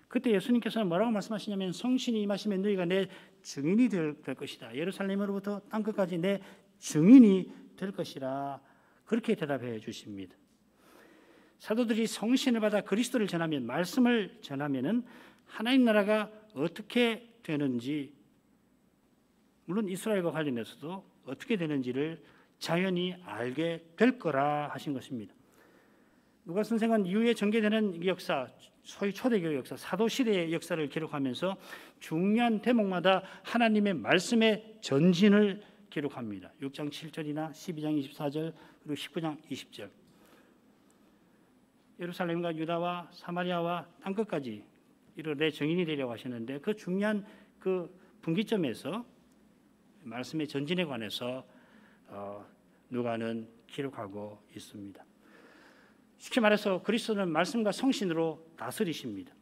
그때 예수님께서는 뭐라고 말씀하시냐면 성신이 임하시면 너희가 내 증인이 될 것이다. 예루살렘으로부터 땅끝까지 내 증인이 될 것이라 그렇게 대답해 주십니다. 사도들이 성신을 받아 그리스도를 전하면 말씀을 전하면은 하나님 나라가 어떻게 되는지 물론 이스라엘과 관련해서도 어떻게 되는지를 자연히 알게 될 거라 하신 것입니다. 누가 선생은 이후에 전개되는 역사, 소위 초대교회 역사, 사도시대의 역사를 기록하면서 중요한 대목마다 하나님의 말씀의 전진을 기록합니다. 6장 7절이나 12장 24절 그리고 19장 20절. 예루살렘과 유다와 사마리아와 땅끝까지 이르러 내 증인이 되려고 하셨는데 그 중요한 그 분기점에서 말씀의 전진에 관해서 누가는 기록하고 있습니다. 쉽게 말해서 그리스도는 말씀과 성신으로 다스리십니다.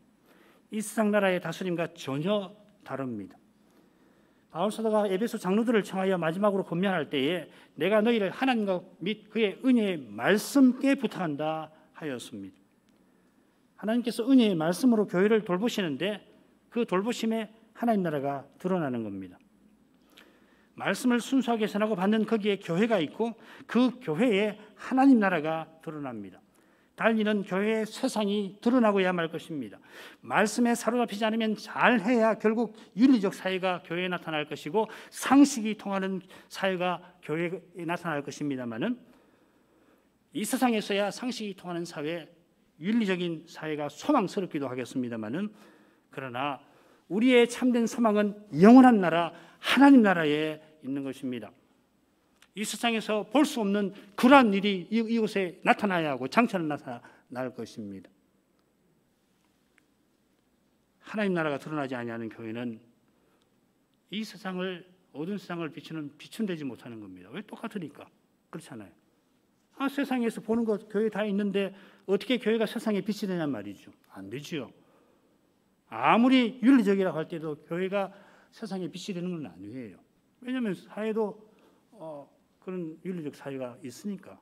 이 세상 나라의 다스림과 전혀 다릅니다. 바울 사도가 에베소 장로들을 청하여 마지막으로 권면할 때에 내가 너희를 하나님과 및 그의 은혜의 말씀께 부탁한다 하였습니다. 하나님께서 은혜의 말씀으로 교회를 돌보시는데 그 돌보심에 하나님 나라가 드러나는 겁니다. 말씀을 순수하게 전하고 받는 거기에 교회가 있고 그 교회에 하나님 나라가 드러납니다. 달리는 교회의 세상이 드러나고야 말 것입니다. 말씀에 사로잡히지 않으면 잘해야 결국 윤리적 사회가 교회에 나타날 것이고 상식이 통하는 사회가 교회에 나타날 것입니다마는 이 세상에서야 상식이 통하는 사회, 윤리적인 사회가 소망스럽기도 하겠습니다마는 그러나 우리의 참된 소망은 영원한 나라, 하나님 나라에 있는 것입니다. 이 세상에서 볼 수 없는 그러한 일이 이곳에 나타나야 하고 장차는 나타날 것입니다. 하나님 나라가 드러나지 아니하는 교회는 이 세상을 어두운 세상을 비춘되지 못하는 겁니다. 왜? 똑같으니까. 그렇잖아요. 세상에서 보는 것 교회 다 있는데 어떻게 교회가 세상에 빛이 되냔 말이죠. 안 되지요. 아무리 윤리적이라고 할 때도 교회가 세상에 빛이 되는 건 아니에요. 왜냐하면 사회도 그런 윤리적 사회가 있으니까.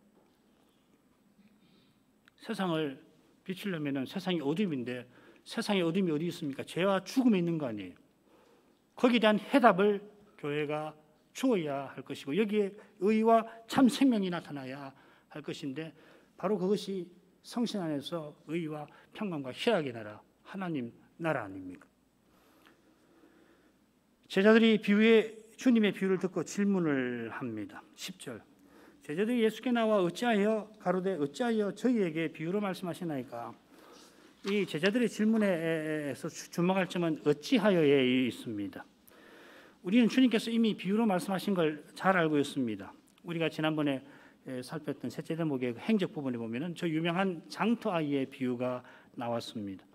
세상을 비추려면 세상이 어둠인데 세상의 어둠이 어디 있습니까? 죄와 죽음에 있는 거 아니에요. 거기에 대한 해답을 교회가 주어야 할 것이고 여기에 의와 참 생명이 나타나야 할 것인데 바로 그것이 성신 안에서 의와 평강과 희락의 나라, 하나님 나라 아닙니까? 제자들이 주님의 비유를 듣고 질문을 합니다. 10절. 제자들이 예수께 나와 어찌하여 가로되 어찌하여 저희에게 비유로 말씀하시나이까? 이 제자들의 질문에서 주목할 점은 어찌하여에 있습니다. 우리는 주님께서 이미 비유로 말씀하신 걸 잘 알고 있습니다. 우리가 지난번에 살폈던 셋째 대목의 행적 부분에 보면은 저 유명한 장터 아이의 비유가 나왔습니다.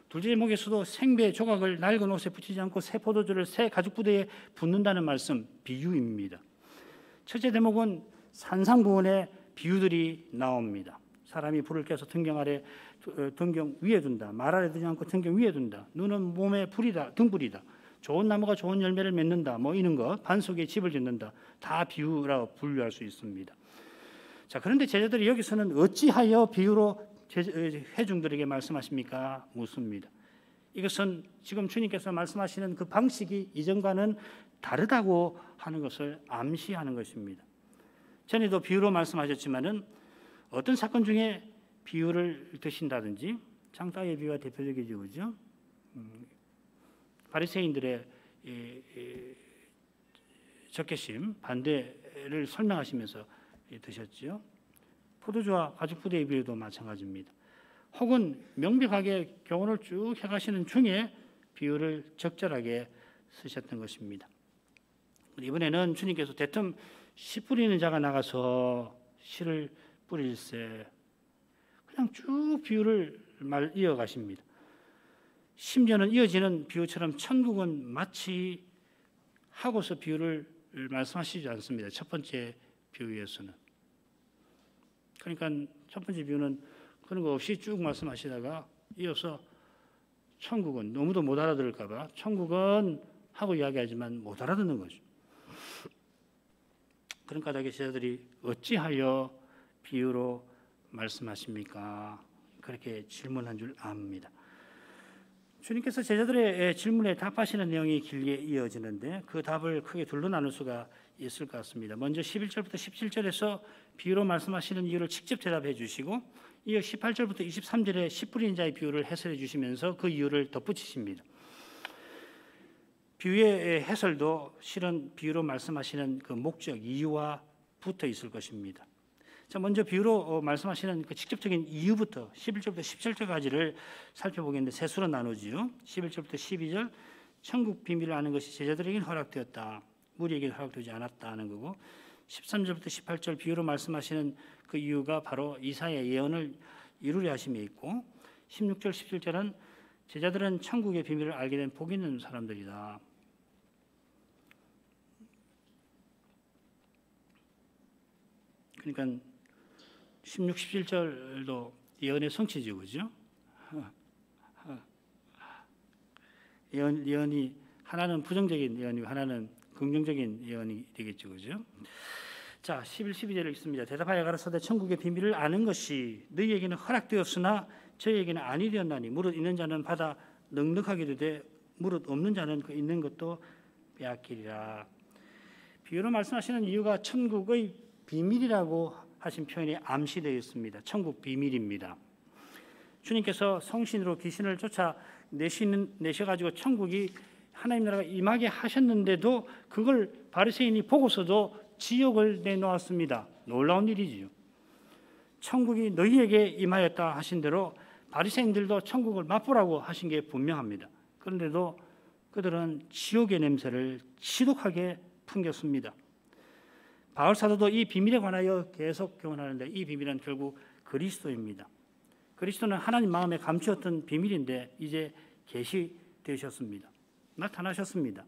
둘째 대목에서도 생배 조각을 낡은 옷에 붙이지 않고 새 포도주를 새 가죽 부대에 붓는다는 말씀, 비유입니다. 첫째 대목은 산상부원의 비유들이 나옵니다. 사람이 불을 켜서 등경 위에 둔다. 말 아래 두지 않고 등경 위에 둔다. 눈은 몸에 불이다, 등불이다. 좋은 나무가 좋은 열매를 맺는다. 이런 것, 반 속에 집을 짓는다. 다 비유라고 분류할 수 있습니다. 자, 그런데 제자들이 여기서는 어찌하여 비유로 회중들에게 말씀하십니까? 묻습니다. 이것은 지금 주님께서 말씀하시는 그 방식이 이전과는 다르다고 하는 것을 암시하는 것입니다. 전에도 비유로 말씀하셨지만은 어떤 사건 중에 비유를 드신다든지 장따의 비유가 대표적이죠, 그죠? 바리새인들의 적개심 반대를 설명하시면서 드셨죠. 포도주와 가죽 부대의 비유도 마찬가지입니다. 혹은 명백하게 교훈을 쭉 해가시는 중에 비유를 적절하게 쓰셨던 것입니다. 이번에는 주님께서 대뜸 씨 뿌리는 자가 나가서 씨를 뿌릴세 그냥 쭉 비유를 이어가십니다. 심지어는 이어지는 비유처럼 천국은 마치 하고서 비유를 말씀하시지 않습니다. 첫 번째 비유에서는. 그러니까 첫 번째 비유는 그런 거 없이 쭉 말씀하시다가 이어서 천국은 너무도 못 알아들을까 봐 천국은 하고 이야기하지만 못 알아듣는 거죠. 그런 까닭에 제자들이 어찌하여 비유로 말씀하십니까? 그렇게 질문한 줄 압니다. 주님께서 제자들의 질문에 답하시는 내용이 길게 이어지는데 그 답을 크게 둘로 나눌 수가 있을 것 같습니다. 먼저 11절부터 17절에서 비유로 말씀하시는 이유를 직접 대답해 주시고 이어 18절부터 23절에 씨 뿌리는 자의 비유를 해설해 주시면서 그 이유를 덧붙이십니다. 비유의 해설도 실은 비유로 말씀하시는 그 목적, 이유와 붙어 있을 것입니다. 자, 먼저 비유로 말씀하시는 그 직접적인 이유부터 11절부터 17절까지를 살펴보겠는데 세 수로 나누지요. 11절부터 12절 천국 비밀을 아는 것이 제자들에게는 허락되었다. 무리에게는 허락되지 않았다는 거고 13절부터 18절 비유로 말씀하시는 그 이유가 바로 이사야의 예언을 이루려 하심에 있고 16절 17절은 제자들은 천국의 비밀을 알게 된 복 있는 사람들이다. 그러니까 16, 17절도 예언의 성취죠, 그죠? 예언이 하나는 부정적인 예언이고 하나는 긍정적인 예언이 되겠죠, 그죠? 자, 11, 12절을 읽습니다. 대답하여 가라사대 천국의 비밀을 아는 것이 너희에게는 허락되었으나 저희에게는 아니 되었나니 무릇 있는 자는 받아 넉넉하게 되되 무릇 없는 자는 그 있는 것도 빼앗기리라. 비유로 말씀하시는 이유가 천국의 비밀이라고 하신 표현이 암시되어 있습니다. 천국 비밀입니다. 주님께서 성신으로 귀신을 쫓아내셔가지고 천국이 하나님 나라가 임하게 하셨는데도 그걸 바리새인이 보고서도 지옥을 내놓았습니다. 놀라운 일이지요. 천국이 너희에게 임하였다 하신 대로 바리새인들도 천국을 맛보라고 하신 게 분명합니다. 그런데도 그들은 지옥의 냄새를 지독하게 풍겼습니다. 바울 사도도 이 비밀에 관하여 계속 교훈하는데 이 비밀은 결국 그리스도입니다. 그리스도는 하나님 마음에 감추었던 비밀인데 이제 계시되셨습니다. 나타나셨습니다.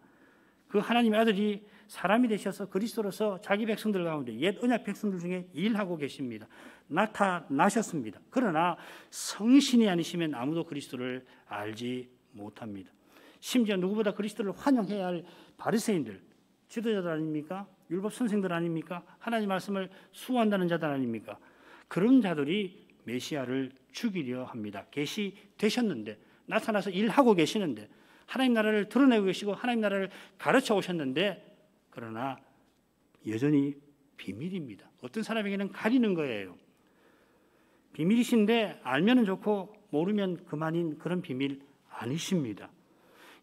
그 하나님의 아들이 사람이 되셔서 그리스도로서 자기 백성들 가운데 옛 언약 백성들 중에 일하고 계십니다. 나타나셨습니다. 그러나 성신이 아니시면 아무도 그리스도를 알지 못합니다. 심지어 누구보다 그리스도를 환영해야 할 바리새인들, 지도자들 아닙니까? 율법 선생들 아닙니까? 하나님 말씀을 수호한다는 자들 아닙니까? 그런 자들이 메시아를 죽이려 합니다. 계시되셨는데, 나타나서 일하고 계시는데, 하나님 나라를 드러내고 계시고 하나님 나라를 가르쳐 오셨는데, 그러나 여전히 비밀입니다. 어떤 사람에게는 가리는 거예요. 비밀이신데 알면은 좋고 모르면 그만인 그런 비밀 아니십니다.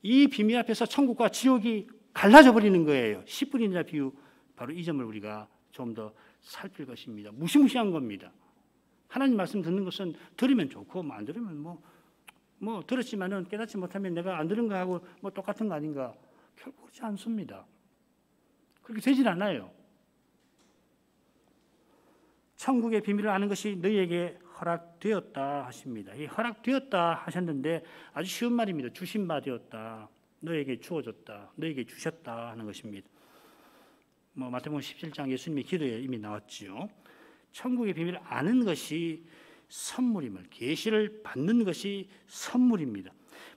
이 비밀 앞에서 천국과 지옥이 갈라져 버리는 거예요. 10분이나 비유, 바로 이 점을 우리가 좀 더 살필 것입니다. 무시무시한 겁니다. 하나님 말씀 듣는 것은 들으면 좋고 안 들으면 뭐 들었지만은 깨닫지 못하면 내가 안 들은 거하고 뭐 똑같은 거 아닌가? 결코 그렇지 않습니다. 그렇게 되질 않아요. 천국의 비밀을 아는 것이 너희에게 허락되었다 하십니다. 이 허락되었다 하셨는데 아주 쉬운 말입니다. 주신 바 되었다. 너에게 주어졌다. 너에게 주셨다 하는 것입니다. 마태복음 17장 예수님의 기도에 이미 나왔지요. 천국의 비밀을 아는 것이 선물임을, 계시를 받는 것이 선물입니다.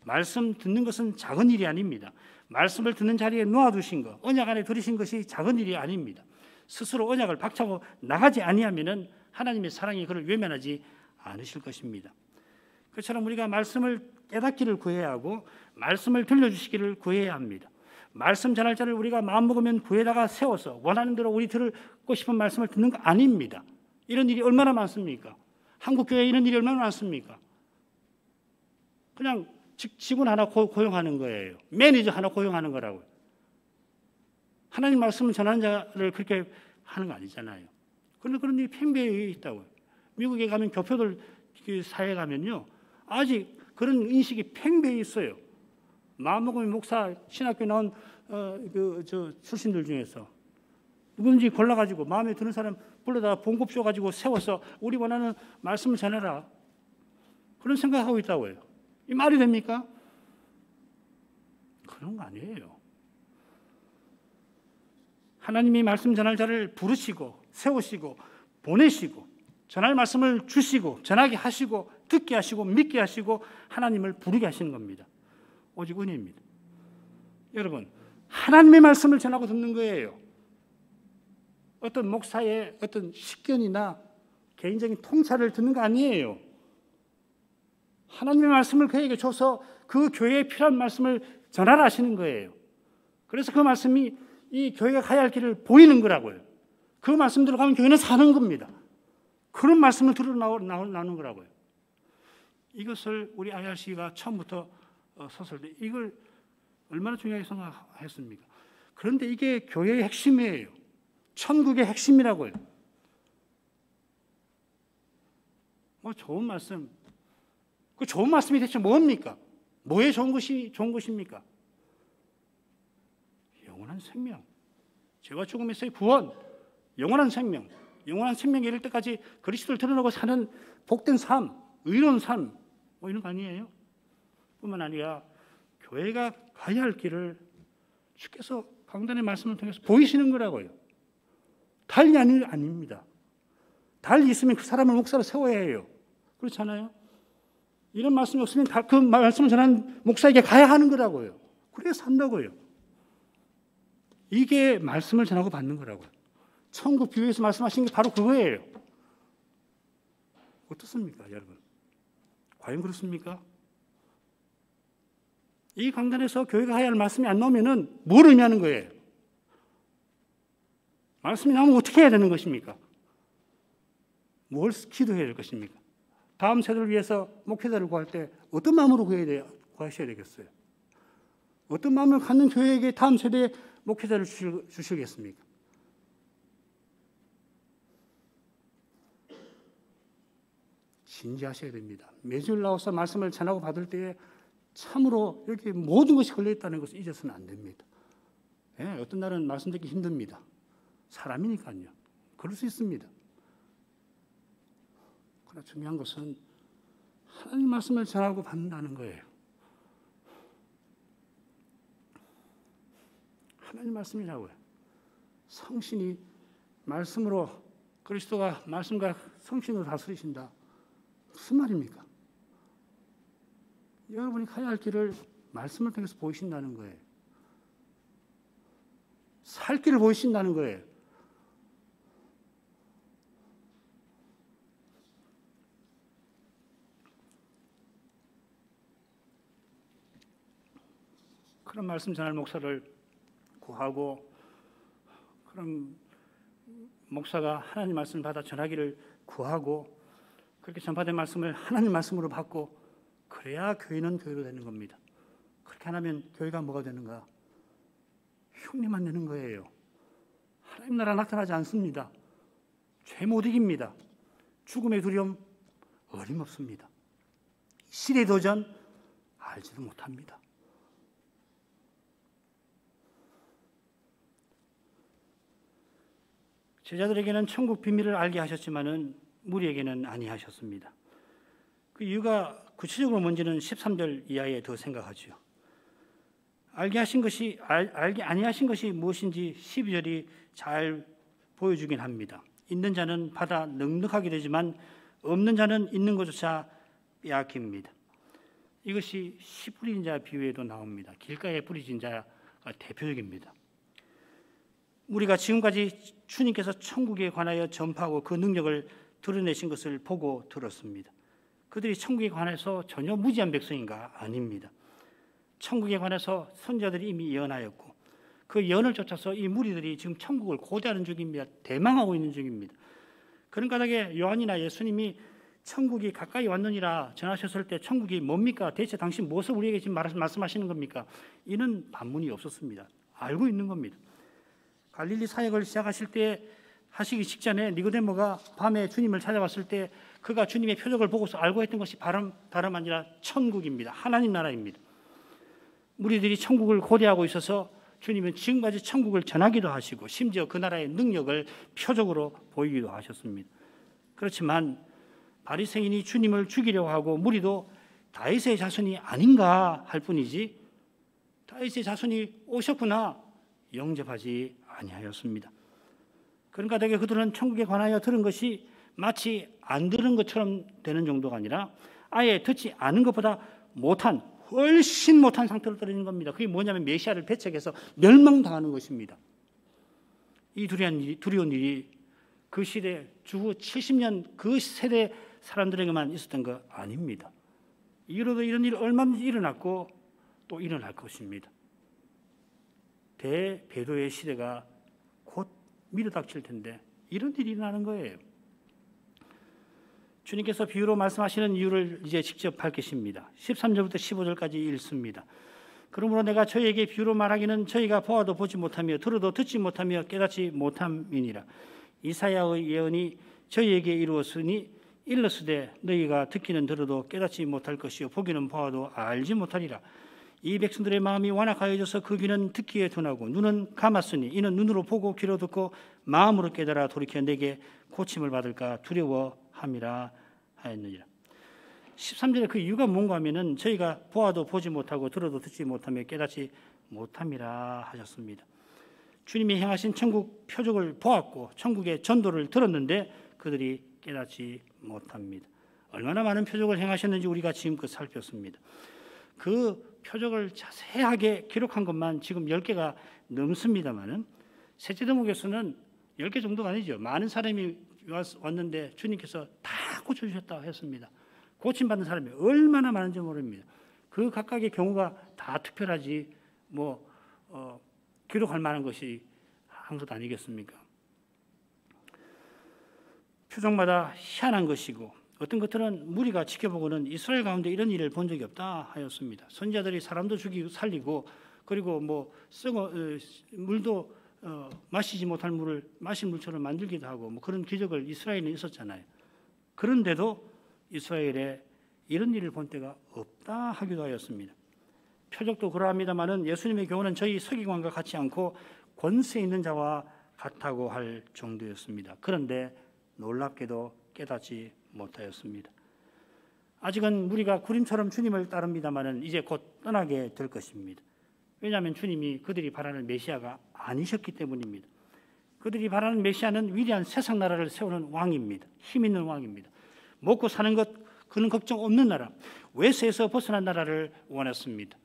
말씀 듣는 것은 작은 일이 아닙니다. 말씀을 듣는 자리에 놓아두신 것, 언약 안에 들으신 것이 작은 일이 아닙니다. 스스로 언약을 박차고 나가지 아니하면은 하나님의 사랑이 그를 외면하지 않으실 것입니다. 그처럼 우리가 말씀을 깨닫기를 구해야 하고 말씀을 들려주시기를 구해야 합니다. 말씀 전할 자를 우리가 마음먹으면 구에다가 세워서 원하는 대로 우리 듣고 싶은 말씀을 듣는 거 아닙니다. 이런 일이 얼마나 많습니까? 한국교회에 이런 일이 얼마나 많습니까? 그냥 직원 하나 고용하는 거예요. 매니저 하나 고용하는 거라고요. 하나님 말씀을 전하는 자를 그렇게 하는 거 아니잖아요. 그런데 그런 일이 팽배해 있다고요. 미국에 가면 교표들 사회에 가면요, 아직 그런 인식이 팽배해 있어요. 마음먹으면 목사, 신학교 나온 출신들 중에서 누군지 골라가지고 마음에 드는 사람 불러다가 봉급 줘가지고 세워서 우리 원하는 말씀을 전해라. 그런 생각하고 있다고요. 이 말이 됩니까? 그런 거 아니에요. 하나님이 말씀 전할 자를 부르시고 세우시고 보내시고 전할 말씀을 주시고 전하게 하시고 듣게 하시고 믿게 하시고 하나님을 부르게 하시는 겁니다. 오직 은혜입니다. 여러분, 하나님의 말씀을 전하고 듣는 거예요. 어떤 목사의 어떤 식견이나 개인적인 통찰을 듣는 거 아니에요. 하나님의 말씀을 그에게 줘서 그 교회에 필요한 말씀을 전하라 하시는 거예요. 그래서 그 말씀이 이 교회가 가야 할 길을 보이는 거라고요. 그 말씀대로 가면 교회는 사는 겁니다. 그런 말씀을 들어 나오는 거라고요. 이것을 우리 IRC가 처음부터 섰을 때 이걸 얼마나 중요하게 생각했습니까? 그런데 이게 교회의 핵심이에요. 천국의 핵심이라고요. 좋은 말씀. 그 좋은 말씀이 대체 뭡니까? 뭐에 좋은 것입니까? 영원한 생명. 죄와 죽음에서의 구원. 영원한 생명. 영원한 생명에 이를 때까지 그리스도를 드러내고 사는 복된 삶, 의로운 삶, 이런 거 아니에요? 뿐만 아니라 교회가 가야 할 길을 주께서 강단의 말씀을 통해서 보이시는 거라고요. 달리 아닙니다. 달리 있으면 그 사람을 목사로 세워야 해요. 그렇잖아요? 이런 말씀이 없으면 그 말씀을 전하는 목사에게 가야 하는 거라고요. 그래서 산다고요. 이게 말씀을 전하고 받는 거라고요. 천국 비유에서 말씀하신 게 바로 그거예요. 어떻습니까, 여러분? 과연 그렇습니까? 이 강단에서 교회가 해야 할 말씀이 안 나오면은 뭘 의미하는 거예요? 말씀이 나오면 어떻게 해야 되는 것입니까? 뭘 기도해야 될 것입니까? 다음 세대를 위해서 목회자를 구할 때 어떤 마음으로 구하셔야 되겠어요? 어떤 마음을 갖는 교회에게 다음 세대에 목회자를 주시겠습니까? 진지하셔야 됩니다. 매주일 나와서 말씀을 전하고 받을 때에 참으로 여기 모든 것이 걸려있다는 것을 잊어서는 안 됩니다. 네, 어떤 날은 말씀 듣기 힘듭니다. 사람이니까요. 그럴 수 있습니다. 그러나 중요한 것은 하나님 말씀을 전하고 받는다는 거예요. 하나님 말씀이라고요. 성신이 말씀으로 그리스도가 말씀과 성신으로 다스리신다. 무슨 말입니까? 여러분이 가야 할 길을 말씀을 통해서 보이신다는 거예요. 살 길을 보이신다는 거예요. 그런 말씀 전할 목사를 구하고 그런 목사가 하나님 말씀을 받아 전하기를 구하고 그렇게 전파된 말씀을 하나님 말씀으로 받고 그래야 교회는 교회로 되는 겁니다. 그렇게 안 하면 교회가 뭐가 되는가? 흉내만 내는 거예요. 하나님 나라 나타나지 않습니다. 죄 못 이깁니다. 죽음의 두려움 어림없습니다. 시대 도전 알지도 못합니다. 제자들에게는 천국 비밀을 알게 하셨지만은 무리에게는 아니하셨습니다. 그 이유가 구체적으로 뭔지는 13절 이하에 더 생각하지요. 알게 아니하신 것이 무엇인지 12절이 잘 보여주긴 합니다. 있는 자는 받아 넉넉하게 되지만 없는 자는 있는 것조차 빼앗깁니다. 이것이 씨 뿌린 자 비유에도 나옵니다. 길가에 뿌려진 자가 대표적입니다. 우리가 지금까지 주님께서 천국에 관하여 전파하고 그 능력을 드러내신 것을 보고 들었습니다. 그들이 천국에 관해서 전혀 무지한 백성인가? 아닙니다. 천국에 관해서 선자들이 이미 예언하였고 그 예언을 쫓아서 이 무리들이 지금 천국을 고대하는 중입니다. 대망하고 있는 중입니다. 그런 까닭에 요한이나 예수님이 천국이 가까이 왔느니라 전하셨을 때 천국이 뭡니까? 대체 당신 무엇을 우리에게 지금 말씀하시는 겁니까? 이는 반문이 없었습니다. 알고 있는 겁니다. 갈릴리 사역을 시작하실 때 하시기 직전에 니고데모가 밤에 주님을 찾아왔을 때 그가 주님의 표적을 보고서 알고 했던 것이 다름 아니라 천국입니다. 하나님 나라입니다. 무리들이 천국을 고대하고 있어서 주님은 지금까지 천국을 전하기도 하시고 심지어 그 나라의 능력을 표적으로 보이기도 하셨습니다. 그렇지만 바리새인이 주님을 죽이려고 하고 무리도 다윗의 자손이 아닌가 할 뿐이지 다윗의 자손이 오셨구나 영접하지 아니하였습니다. 그러니까 되게 그들은 천국에 관하여 들은 것이 마치 안 들은 것처럼 되는 정도가 아니라 아예 듣지 않은 것보다 훨씬 못한 상태로 떨어지는 겁니다. 그게 뭐냐면 메시아를 배척해서 멸망당하는 것입니다. 이 두려운 일이 그 시대 주후 70년 그 세대 사람들에게만 있었던 거 아닙니다. 이로도 이런 일 얼마든지 일어났고 또 일어날 것입니다. 대배도의 시대가 곧 밀어닥칠 텐데 이런 일이 일어나는 거예요. 주님께서 비유로 말씀하시는 이유를 이제 직접 밝히십니다. 13절부터 15절까지 읽습니다. 그러므로 내가 저희에게 비유로 말하기는 저희가 보아도 보지 못하며 들어도 듣지 못하며 깨닫지 못함이니라. 이사야의 예언이 저희에게 이루었으니 일러스되 너희가 듣기는 들어도 깨닫지 못할 것이요 보기는 보아도 알지 못하리라. 이 백성들의 마음이 완악하여져서 그 귀는 듣기에 둔하고 눈은 감았으니 이는 눈으로 보고 귀로 듣고 마음으로 깨달아 돌이켜 내게 고침을 받을까 두려워함이라 하였느니라. 13절에 그 이유가 뭔가 하면은 저희가 보아도 보지 못하고 들어도 듣지 못하며 깨닫지 못함이라 하셨습니다. 주님이 행하신 천국 표적을 보았고 천국의 전도를 들었는데 그들이 깨닫지 못합니다. 얼마나 많은 표적을 행하셨는지 우리가 지금껏 살폈습니다. 그 표적을 자세하게 기록한 것만 지금 10개가 넘습니다만은 셋째 대목에서는 10개 정도가 아니죠. 많은 사람이 왔는데 주님께서 다 고쳐주셨다고 했습니다. 고침받는 사람이 얼마나 많은지 모릅니다. 그 각각의 경우가 다 특별하지 기록할 만한 것이 한 것 아니겠습니까? 표적마다 희한한 것이고 어떤 것들은 무리가 지켜보고는 이스라엘 가운데 이런 일을 본 적이 없다 하였습니다. 선지자들이 사람도 죽이고 살리고 그리고 물도 마시지 못할 물을 마실 물처럼 만들기도 하고 그런 기적을 이스라엘에 있었잖아요. 그런데도 이스라엘에 이런 일을 본 때가 없다 하기도 하였습니다. 표적도 그러합니다마는 예수님의 교훈은 저희 서기관과 같지 않고 권세 있는 자와 같다고 할 정도였습니다. 그런데 놀랍게도 깨닫지 못하였습니다. 아직은 무리가 구림처럼 주님을 따릅니다마는 이제 곧 떠나게 될 것입니다. 왜냐하면 주님이 그들이 바라는 메시아가 아니셨기 때문입니다. 그들이 바라는 메시아는 위대한 세상 나라를 세우는 왕입니다. 힘 있는 왕입니다. 먹고 사는 것 그는 걱정 없는 나라, 외세에서 벗어난 나라를 원했습니다.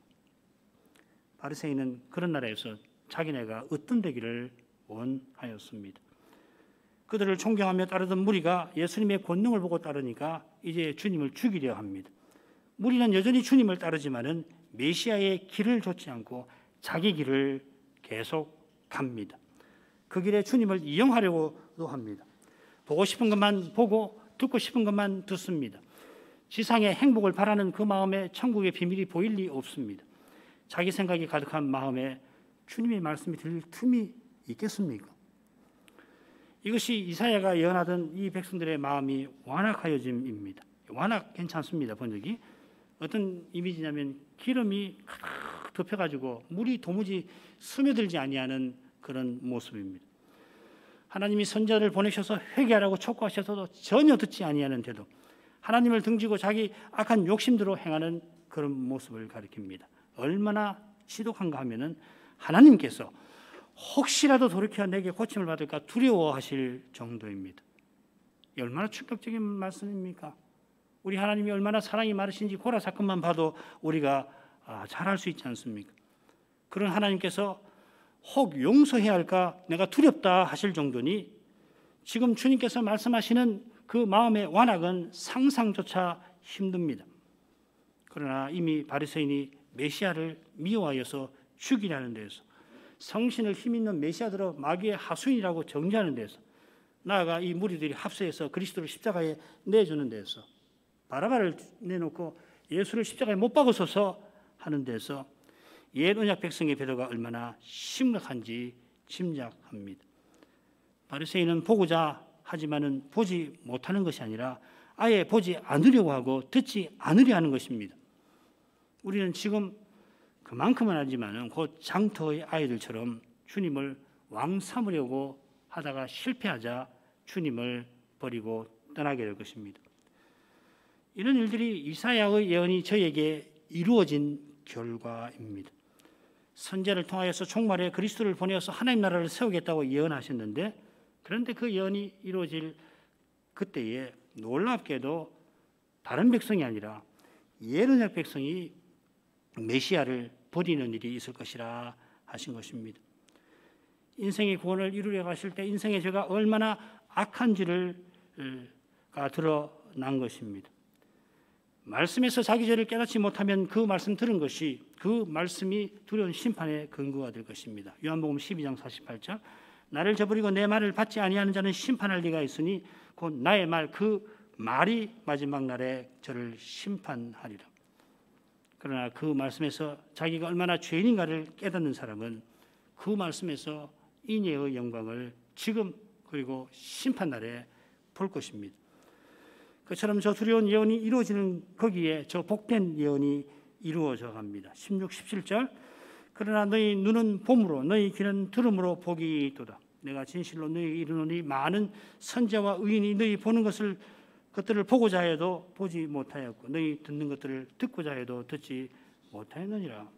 바리새인은 그런 나라에서 자기네가 어떤 되기를 원하였습니다. 그들을 존경하며 따르던 무리가 예수님의 권능을 보고 따르니까 이제 주님을 죽이려 합니다. 무리는 여전히 주님을 따르지만은 메시아의 길을 좇지 않고 자기 길을 계속 갑니다. 그 길에 주님을 이용하려고도 합니다. 보고 싶은 것만 보고 듣고 싶은 것만 듣습니다. 지상의 행복을 바라는 그 마음에 천국의 비밀이 보일 리 없습니다. 자기 생각이 가득한 마음에 주님의 말씀이 들릴 틈이 있겠습니까? 이것이 이사야가 예언하던 이 백성들의 마음이 완악하여짐입니다. 완악 괜찮습니다. 번역이. 어떤 이미지냐면 기름이 가득 덮여가지고 물이 도무지 스며들지 아니하는 그런 모습입니다. 하나님이 선지자를 보내셔서 회개하라고 촉구하셔서도 전혀 듣지 아니하는데도 하나님을 등지고 자기 악한 욕심대로 행하는 그런 모습을 가리킵니다. 얼마나 지독한가 하면은 하나님께서 혹시라도 돌이켜 내게 고침을 받을까 두려워하실 정도입니다. 얼마나 충격적인 말씀입니까? 우리 하나님이 얼마나 사랑이 많으신지 고라 사건만 봐도 우리가 잘 알 수 있지 않습니까? 그런 하나님께서 혹 용서해야 할까 내가 두렵다 하실 정도니 지금 주님께서 말씀하시는 그 마음의 완악은 상상조차 힘듭니다. 그러나 이미 바리새인이 메시아를 미워하여서 죽이려는 데에서 성신을 힘있는 메시아들로 마귀의 하수인이라고 정죄하는 데에서 나아가 이 무리들이 합세해서 그리스도를 십자가에 내주는 데에서 바라바를 내놓고 예수를 십자가에 못 박으소서 하는 데서 옛 언약 백성의 배도가 얼마나 심각한지 짐작합니다. 바리새인은 보고자 하지만은 보지 못하는 것이 아니라 아예 보지 않으려고 하고 듣지 않으려 하는 것입니다. 우리는 지금 그만큼은 하지만은 곧 장터의 아이들처럼 주님을 왕 삼으려고 하다가 실패하자 주님을 버리고 떠나게 될 것입니다. 이런 일들이 이사야의 예언이 저에게 이루어진 결과입니다. 선지자를 통하여서 종말에 그리스도를 보내어서 하나님 나라를 세우겠다고 예언하셨는데 그런데 그 예언이 이루어질 그때에 놀랍게도 다른 백성이 아니라 옛 언약 백성이 메시아를 버리는 일이 있을 것이라 하신 것입니다. 인생의 구원을 이루려 가실 때 인생의 죄가 얼마나 악한지를 드러난 것입니다. 말씀에서 자기 죄를 깨닫지 못하면 그 말씀 들은 것이 그 말씀이 두려운 심판의 근거가 될 것입니다. 요한복음 12장 48절 나를 저버리고 내 말을 받지 아니하는 자는 심판할 리가 있으니 곧 나의 말 그 말이 마지막 날에 저를 심판하리라. 그러나 그 말씀에서 자기가 얼마나 죄인인가를 깨닫는 사람은 그 말씀에서 인애의 영광을 지금 그리고 심판날에 볼 것입니다. 그처럼 저 두려운 예언이 이루어지는 거기에 저 복된 예언이 이루어져 갑니다. 16, 17절 그러나 너희 눈은 봄으로 너희 귀는 들음으로 복이 있도다. 내가 진실로 너희에게 이르노니 많은 선지자와 의인이 너희 보는 것들을 보고자 해도 보지 못하였고 너희 듣는 것들을 듣고자 해도 듣지 못하였느니라.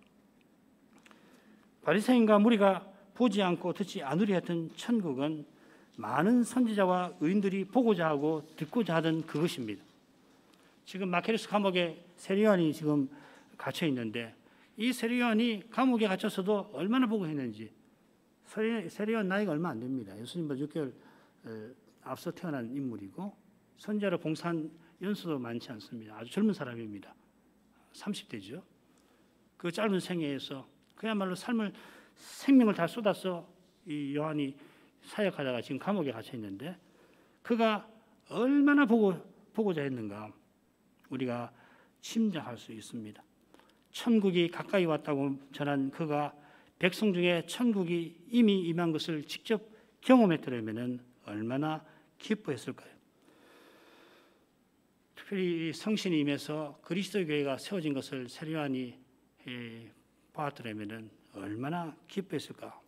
바리새인과 무리가 보지 않고 듣지 않으려 했던 천국은 많은 선지자와 의인들이 보고자 하고 듣고자 하던 그것입니다. 지금 마케르스 감옥에 세례요한이 지금 갇혀 있는데 이 세례요한이 감옥에 갇혀서도 얼마나 보고했는지. 세례요한 나이가 얼마 안 됩니다. 예수님보다 6개월 앞서 태어난 인물이고 선지자로 봉사한 연수도 많지 않습니다. 아주 젊은 사람입니다. 30대죠. 그 짧은 생애에서 그야말로 생명을 다 쏟아서 이 요한이 사역하다가 지금 감옥에 갇혀 있는데 그가 얼마나 보고자 했는가 우리가 짐작할 수 있습니다. 천국이 가까이 왔다고 전한 그가 백성 중에 천국이 이미 임한 것을 직접 경험했더라면 얼마나 기뻐했을까요? 특별히 성신이 임해서 그리스도 교회가 세워진 것을 세례요한이 봤더라면 얼마나 기뻐했을까?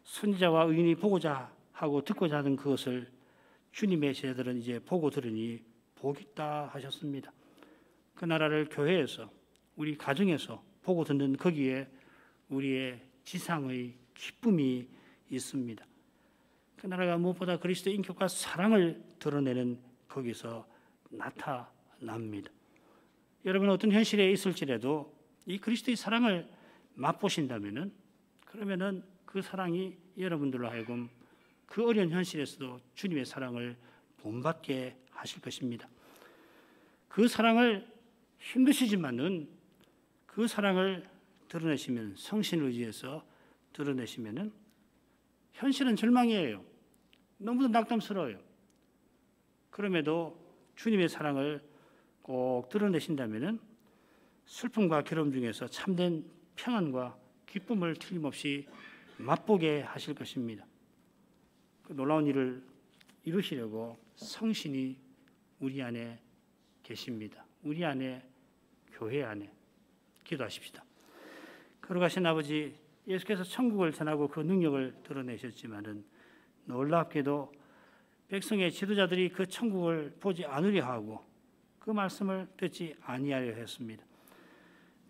선지자와 의인이 보고자 하고 듣고자 하는 그것을 주님의 제자들은 이제 보고 들으니 복있다 하셨습니다. 그 나라를 교회에서 우리 가정에서 보고 듣는 거기에 우리의 지상의 기쁨이 있습니다. 그 나라가 무엇보다 그리스도의 인격과 사랑을 드러내는 거기서 나타납니다. 여러분 어떤 현실에 있을지라도 이 그리스도의 사랑을 맛보신다면은 그러면은 그 사랑이 여러분들로 하여금 그 어려운 현실에서도 주님의 사랑을 본받게 하실 것입니다. 그 사랑을 힘드시지만은 그 사랑을 드러내시면 성신을 의지해서 드러내시면은 현실은 절망이에요. 너무도 낙담스러워요. 그럼에도 주님의 사랑을 꼭 드러내신다면은 슬픔과 괴로움 중에서 참된 평안과 기쁨을 틀림없이 맛보게 하실 것입니다. 그 놀라운 일을 이루시려고 성신이 우리 안에 계십니다. 우리 안에 교회 안에 기도하십시다. 거룩하신 아버지, 예수께서 천국을 전하고 그 능력을 드러내셨지만은 놀랍게도 백성의 지도자들이 그 천국을 보지 않으려 하고 그 말씀을 듣지 아니하려 했습니다.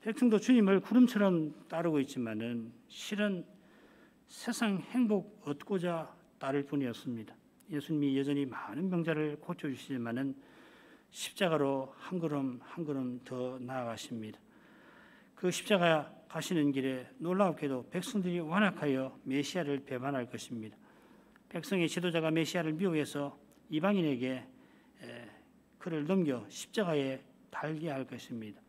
백성도 주님을 구름처럼 따르고 있지만은 실은 세상 행복 얻고자 따를 뿐이었습니다. 예수님이 여전히 많은 병자를 고쳐주시지만은 십자가로 한 걸음 한 걸음 더 나아가십니다. 그 십자가 가시는 길에 놀랍게도 백성들이 완악하여 메시아를 배반할 것입니다. 백성의 지도자가 메시아를 미워해서 이방인에게 그를 넘겨 십자가에 달게 할 것입니다.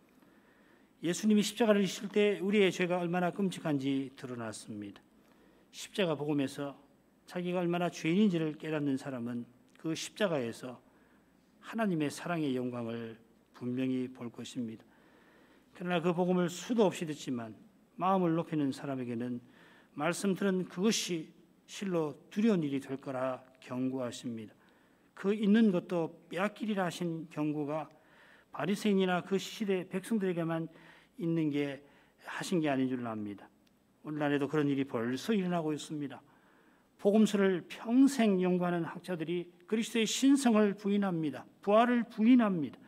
예수님이 십자가를 지실 때 우리의 죄가 얼마나 끔찍한지 드러났습니다. 십자가 복음에서 자기가 얼마나 죄인인지를 깨닫는 사람은 그 십자가에서 하나님의 사랑의 영광을 분명히 볼 것입니다. 그러나 그 복음을 수도 없이 듣지만 마음을 높이는 사람에게는 말씀 들은 그것이 실로 두려운 일이 될 거라 경고하십니다. 그 있는 것도 빼앗기리라 하신 경고가 바리새인이나 그 시대 백성들에게만 있는 게 하신 게 아닌 줄 압니다. 오늘날에도 그런 일이 벌써 일어나고 있습니다. 복음서를 평생 연구하는 학자들이 그리스도의 신성을 부인합니다. 부활을 부인합니다.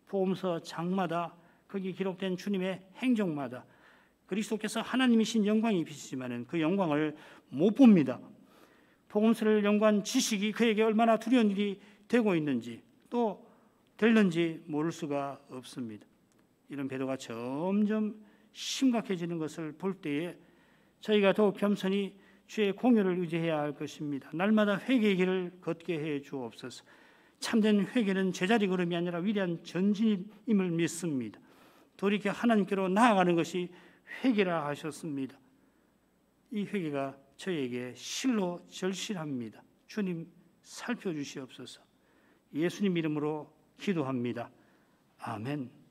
복음서 장마다 거기 기록된 주님의 행적마다 그리스도께서 하나님이신 영광이 비치지만은 그 영광을 못 봅니다. 복음서를 연구한 지식이 그에게 얼마나 두려운 일이 되고 있는지 또 될는지 모를 수가 없습니다. 이런 배도가 점점 심각해지는 것을 볼 때에 저희가 더욱 겸손히 주의 공효를 의지해야 할 것입니다. 날마다 회개의 길을 걷게 해 주옵소서. 참된 회개는 제자리 걸음이 아니라 위대한 전진임을 믿습니다. 돌이켜 하나님께로 나아가는 것이 회개라 하셨습니다. 이 회개가 저에게 실로 절실합니다. 주님 살펴주시옵소서. 예수님 이름으로 기도합니다. 아멘.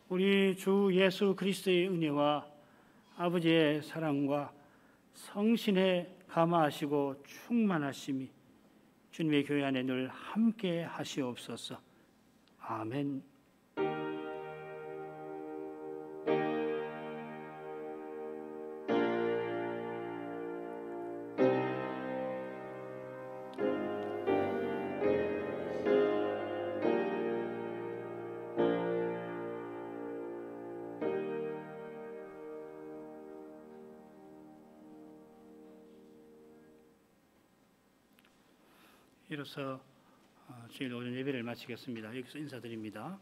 우리 주 예수 그리스도의 은혜와 아버지의 사랑과 성신에 감화하시고 충만하심이 주님의 교회 안에 늘 함께 하시옵소서. 아멘. 이로써 저희 오전 예배를 마치겠습니다. 여기서 인사드립니다.